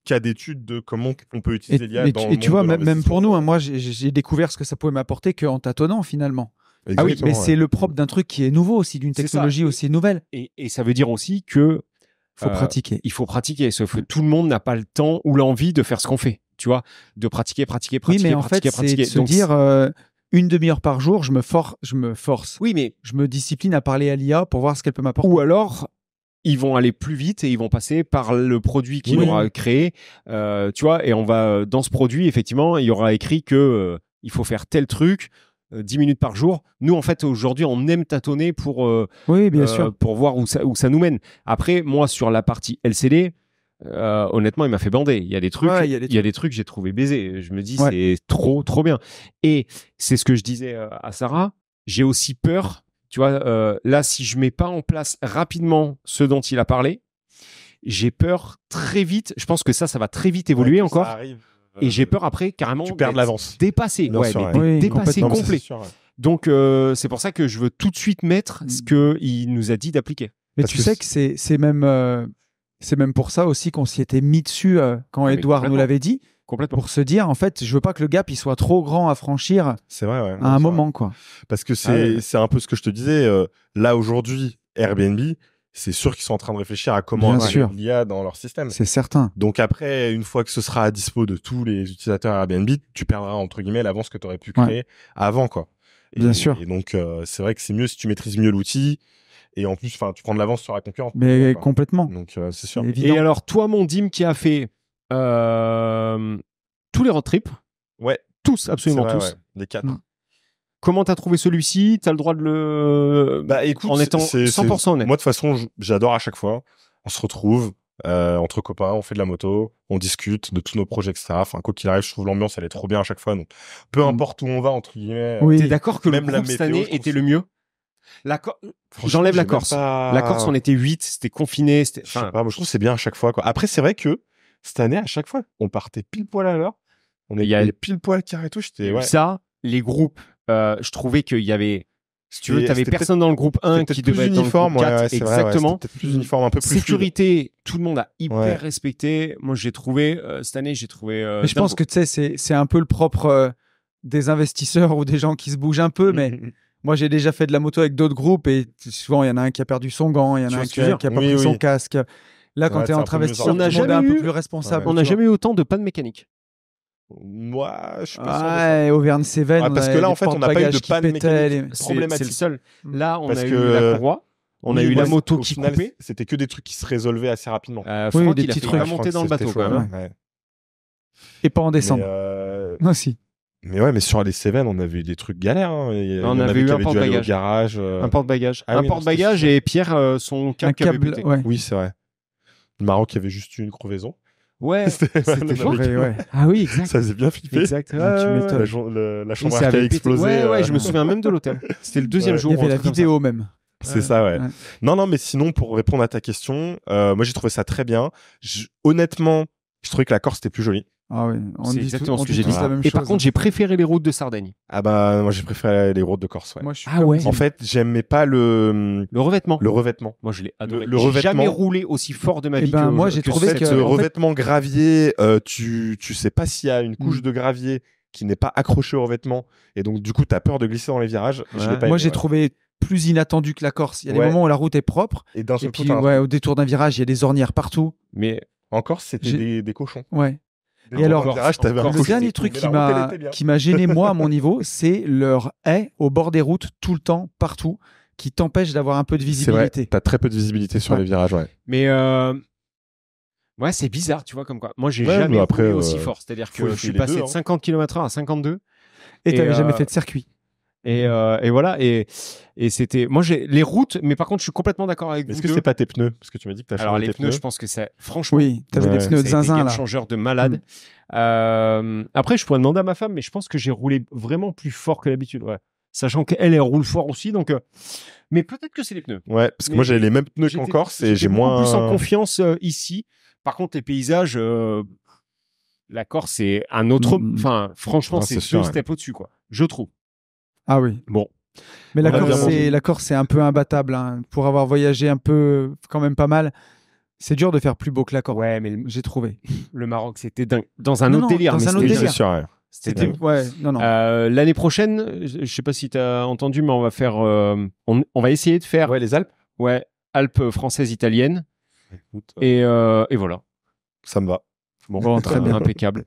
cas d'études de comment on peut utiliser l'IA dans le monde. Et tu vois, même pour nous, moi, j'ai découvert ce que ça pouvait m'apporter qu'en tâtonnant, finalement. Exactement, mais c'est le propre d'un truc qui est nouveau aussi, d'une technologie aussi nouvelle. Et ça veut dire aussi que... faut pratiquer. Il faut pratiquer, sauf que tout le monde n'a pas le temps ou l'envie de faire ce qu'on fait, tu vois, de pratiquer. Oui, mais en fait, c'est de se dire... 1 demi-heure par jour, je me force. Oui, mais je me discipline à parler à l'IA pour voir ce qu'elle peut m'apporter. Ou alors, ils vont aller plus vite et ils vont passer par le produit qu'il aura créé, tu vois. Et on va dans ce produit, effectivement, il y aura écrit que il faut faire tel truc 10 minutes par jour. Nous, en fait, aujourd'hui, on aime tâtonner pour bien sûr, pour voir où ça nous mène. Après, moi, sur la partie LCD. honnêtement, il m'a fait bander. Il y a des trucs, il y a des trucs que j'ai trouvé baisés. Je me dis, c'est trop bien. Et c'est ce que je disais à Sarah. J'ai aussi peur, tu vois, là, si je mets pas en place rapidement ce dont il a parlé, j'ai peur très vite. Je pense que ça va très vite évoluer encore. Et j'ai peur après, carrément, tu perds de l'avance. Dépasser. Dépasser complet. Donc, c'est pour ça que je veux tout de suite mettre ce qu'il nous a dit d'appliquer. Mais tu sais que c'est même pour ça aussi qu'on s'y était mis dessus quand Edouard nous l'avait dit. Complètement. Pour se dire, en fait, je veux pas que le gap il soit trop grand à franchir à un moment, quoi. Parce que c'est un peu ce que je te disais. Là, aujourd'hui, Airbnb, c'est sûr qu'ils sont en train de réfléchir à comment intégrer l'IA dans leur système. C'est certain. Donc après, une fois que ce sera à dispo de tous les utilisateurs Airbnb, tu perdras, entre guillemets, l'avance que tu aurais pu créer avant, quoi. Bien sûr. Et donc, c'est vrai que c'est mieux si tu maîtrises mieux l'outil. Et en plus, tu prends de l'avance sur la concurrence. Mais complètement. Donc, c'est sûr. Et alors, toi, mon Dim, qui a fait tous les road trips. Ouais. Tous, absolument tous. Ouais. Les 4. Comment t'as trouvé celui-ci? T'as le droit de le... Bah écoute, en étant 100% honnête. Moi, de toute façon, j'adore à chaque fois. On se retrouve entre copains, on fait de la moto, on discute de tous nos projets, etc. Enfin, quoi qu'il arrive, je trouve l'ambiance, elle est trop bien à chaque fois. Donc, peu importe où on va, entre guillemets. T'es d'accord que même le groupe cette année était le mieux? J'enlève la Corse. La Corse, on était 8, c'était confiné. Je sais pas, moi, je trouve que c'est bien à chaque fois, quoi. Après, c'est vrai que cette année, à chaque fois, on partait pile poil à l'heure. On est pile poil carré et tout. Ça, les groupes, je trouvais qu'il y avait, si tu veux, t'avais personne dans le groupe 1 qui devait être dans le groupe 4. Exactement. C'était plus uniforme, un peu plus sécurité, tout le monde a hyper respecté. Moi, j'ai trouvé, cette année, mais je pense que, tu sais, c'est un peu le propre des investisseurs ou des gens qui se bougent un peu, mais moi, j'ai déjà fait de la moto avec d'autres groupes et souvent, il y en a un qui a perdu son gant, il y en a un qui a pas pris son casque. Là, quand tu es entre investisseurs, on a jamais un peu plus responsable. On n'a jamais eu autant de panne mécanique. Moi, je suis pas sûr. Auvergne-Cévennes. Parce que là, en fait, on n'a pas eu de panne mécanique problématique. C'est le seul. Là, on a eu la courroie. On a eu la moto qui coupait. C'était que des trucs qui se résolvaient assez rapidement. Franck, il a fait remonter dans le bateau, quand même. Et pas en descendre. Aussi. Mais ouais, mais sur les Cévennes, on avait eu des trucs galères. On avait eu un porte-bagages. Un porte-bagages. Un porte-bagages et Pierre, son câble qui avait pété. Oui, c'est vrai. Le Maroc, il y avait juste une crevaison. Ouais, c'était fort. Ah oui, exact. Ça faisait bien flipper. Exact. La chambre qui a explosé. Ouais, je me souviens même de l'hôtel. C'était le deuxième jour. Il y avait la vidéo même. C'est ça, ouais. Non, mais sinon, pour répondre à ta question, moi, j'ai trouvé ça très bien. Honnêtement, je trouvais que la Corse était plus jolie. Ah oui, c'est exactement ce que j'ai dit. Et par contre, j'ai préféré les routes de Sardaigne. Ah bah, moi, j'ai préféré les routes de Corse, ouais. Moi, en fait, j'aimais pas le revêtement. Le revêtement. Moi, je l'ai adoré. Le revêtement. J'ai jamais roulé aussi fort de ma vie. Moi, j'ai trouvé que le revêtement gravier, tu sais pas s'il y a une couche de gravier qui n'est pas accrochée au revêtement, et donc du coup, t'as peur de glisser dans les virages. Moi, j'ai trouvé plus inattendu que la Corse. Il y a des moments où la route est propre, et d'un seul coup, au détour d'un virage, il y a des ornières partout. Mais en Corse, c'était des cochons. Ouais. Et alors, le dernier truc qui m'a gêné, moi, à mon niveau, c'est leur haie au bord des routes, tout le temps, partout, qui t'empêche d'avoir un peu de visibilité. C'est vrai, t'as très peu de visibilité sur les virages, ouais. Mais ouais, c'est bizarre, tu vois, comme quoi. Moi, j'ai jamais roulé aussi fort. C'est-à-dire que je suis passé de 50 km/h à 52. Et t'avais jamais fait de circuit. Et voilà, et c'était, moi j'ai les routes, mais par contre je suis complètement d'accord avec vous. Est-ce que c'est pas tes pneus? Parce que tu m'as dit que t'as changé tes pneus. Alors les pneus, je pense que c'est, franchement, oui, t'avais des pneus de zinzin là. Un changeur de malade. Après, je pourrais demander à ma femme, mais je pense que j'ai roulé vraiment plus fort que d'habitude, ouais. Sachant qu'elle roule fort aussi, donc. Mais peut-être que c'est les pneus. Ouais, parce que moi j'avais les mêmes pneus qu'en Corse et j'ai moins. Plus en confiance ici. Par contre, les paysages, la Corse c'est un autre. Enfin, franchement, c'est deux steps au-dessus, quoi. Je trouve. Ah oui. Bon. Mais la Corse, c'est un peu imbattable. Hein. Pour avoir voyagé un peu, quand même pas mal, c'est dur de faire plus beau que la Corse. Ouais, mais j'ai trouvé. Le Maroc, c'était dingue. Dans un autre délire. Dans un autre délire. C'est sûr. C'était ouais, non. L'année prochaine, je sais pas si tu as entendu, mais on va faire. On va essayer de faire. Ouais, les Alpes. Ouais, Alpes françaises italiennes. Et voilà. Ça me va. Bon très bien, impeccable.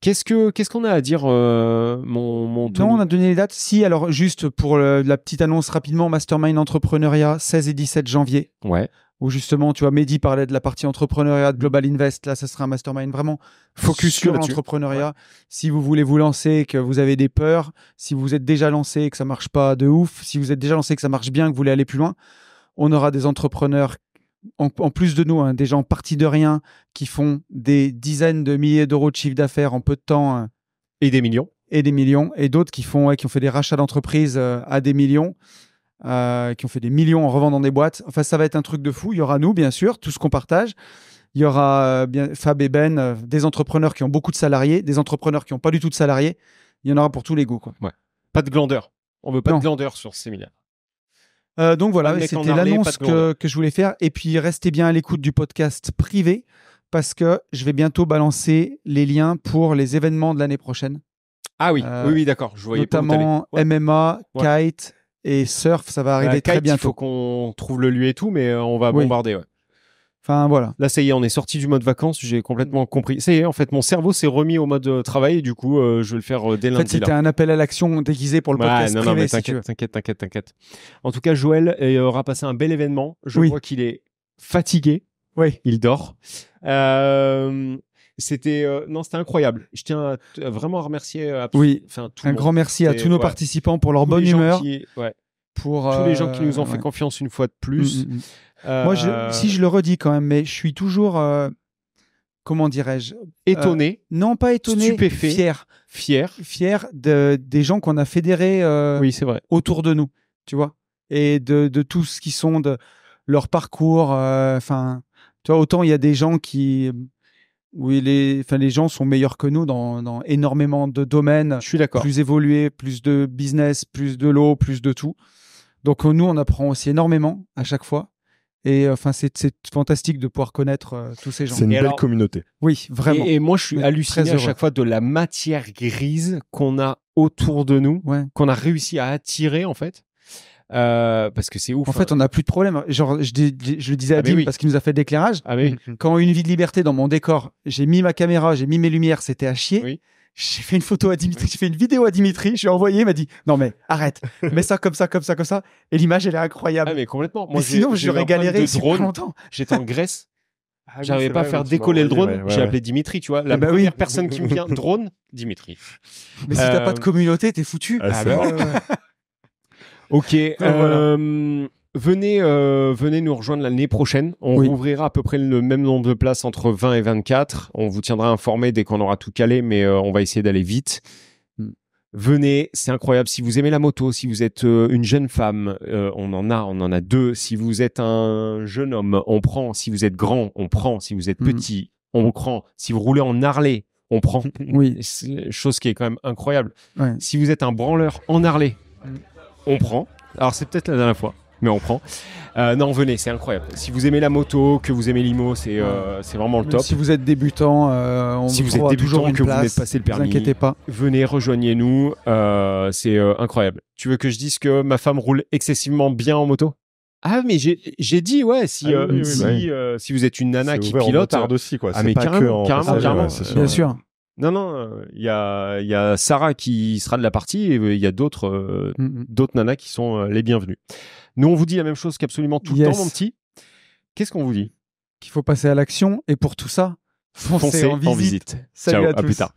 Qu'est-ce qu'on a à dire, mon Tony? Non, on a donné les dates. Si, alors juste pour la petite annonce rapidement, Mastermind Entrepreneuriat, 16 et 17 janvier. Ouais. Où justement, tu vois, Mehdi parlait de la partie entrepreneuriat de Global Invest. Là, ça sera un Mastermind vraiment focus sur l'entrepreneuriat. Ouais. Si vous voulez vous lancer, que vous avez des peurs, si vous êtes déjà lancé et que ça marche pas de ouf, si vous êtes déjà lancé et que ça marche bien, que vous voulez aller plus loin, on aura des entrepreneurs en plus de nous, hein, des gens partis de rien qui font des dizaines de milliers d'euros de chiffre d'affaires en peu de temps. Et des millions. Et d'autres qui ont fait des rachats d'entreprises à des millions, qui ont fait des millions en revendant des boîtes. Enfin, ça va être un truc de fou. Il y aura nous, bien sûr, tout ce qu'on partage. Il y aura Fab et Ben, des entrepreneurs qui ont beaucoup de salariés, des entrepreneurs qui n'ont pas du tout de salariés. Il y en aura pour tous les goûts, quoi. Ouais. Pas de glandeur. On veut pas de glandeur sur ce séminaire. Donc voilà, c'était l'annonce que je voulais faire. Et puis, restez bien à l'écoute du podcast privé parce que je vais bientôt balancer les liens pour les événements de l'année prochaine. Ah oui, oui, d'accord. Je voyais notamment MMA, kite et surf, ça va arriver très bientôt. Il faut qu'on trouve le lieu et tout, mais on va bombarder. Ouais. Enfin, voilà. Là, ça y est, on est sorti du mode vacances. J'ai complètement compris. Ça y est, en fait, mon cerveau s'est remis au mode travail et du coup, je vais le faire dès lundi. En fait, c'était un appel à l'action déguisé pour le podcast privé. Non, mais t'inquiète. En tout cas, Joël aura passé un bel événement. Je vois qu'il est fatigué. Oui. Il dort. C'était incroyable. Je tiens vraiment à remercier un grand merci à tous nos participants pour leur bonne humeur. Pour tous les gens qui nous ont fait confiance une fois de plus. Moi, si je le redis quand même, mais je suis toujours, comment dirais-je, étonné. Non, pas étonné, stupéfait, fier des gens qu'on a fédérés c'est vrai. autour de nous, tu vois, et de tout ce qui sont de leur parcours. Enfin, tu vois, autant il y a des gens où les gens sont meilleurs que nous dans énormément de domaines. Je suis d'accord. Plus évolués, plus de business, plus de l'eau, plus de tout. Donc nous, on apprend aussi énormément à chaque fois. Et enfin, c'est fantastique de pouvoir connaître tous ces gens. C'est une belle communauté. Oui, vraiment. Et moi, je suis halluciné à chaque fois de la matière grise qu'on a autour de nous, qu'on a réussi à attirer en fait. Parce que c'est ouf. En fait, on n'a plus de problème. Genre, je le disais à Dim parce qu'il nous a fait l'éclairage. Quand Une vie de liberté dans mon décor, j'ai mis ma caméra, j'ai mis mes lumières, c'était à chier. Oui. J'ai fait une photo à Dimitri, j'ai fait une vidéo à Dimitri, je lui ai envoyé, il m'a dit non mais arrête, mets ça comme ça, et l'image elle est incroyable. Ah mais complètement. Moi, sinon j'aurais galéré super longtemps. J'étais en Grèce, j'arrivais pas à faire décoller le drone, j'ai appelé Dimitri, tu vois, la première personne qui me vient, drone, Dimitri. Mais si t'as pas de communauté, t'es foutu. Ok. Venez nous rejoindre l'année prochaine. On rouvrira à peu près le même nombre de places entre 20 et 24. On vous tiendra informé dès qu'on aura tout calé, mais on va essayer d'aller vite. Venez, c'est incroyable. Si vous aimez la moto, si vous êtes une jeune femme, on en a 2. Si vous êtes un jeune homme, on prend. Si vous êtes grand, on prend. Si vous êtes petit, on prend. Si vous roulez en Harley, on prend. C'est chose qui est quand même incroyable. Si vous êtes un branleur en Harley, on prend. Alors c'est peut-être la dernière fois, mais on prend. Non, venez, c'est incroyable. Si vous aimez la moto, que vous aimez l'IMO, c'est vraiment le top. Si vous êtes débutant, si vous êtes débutant et que vous venez de passer le permis, ne vous inquiétez pas. Venez, rejoignez-nous. C'est incroyable. Tu veux que je dise que ma femme roule excessivement bien en moto? Ah, mais j'ai dit, si vous êtes une nana qui pilote. Aussi, quoi. Ah, mais carrément. Bien sûr. Non, il y a Sarah qui sera de la partie et il y a d'autres nanas qui sont les bienvenues. Nous, on vous dit la même chose qu'absolument tout le temps, mon petit. Qu'est-ce qu'on vous dit? Qu'il faut passer à l'action et pour tout ça, foncez en visite. Salut à tous. plus tard.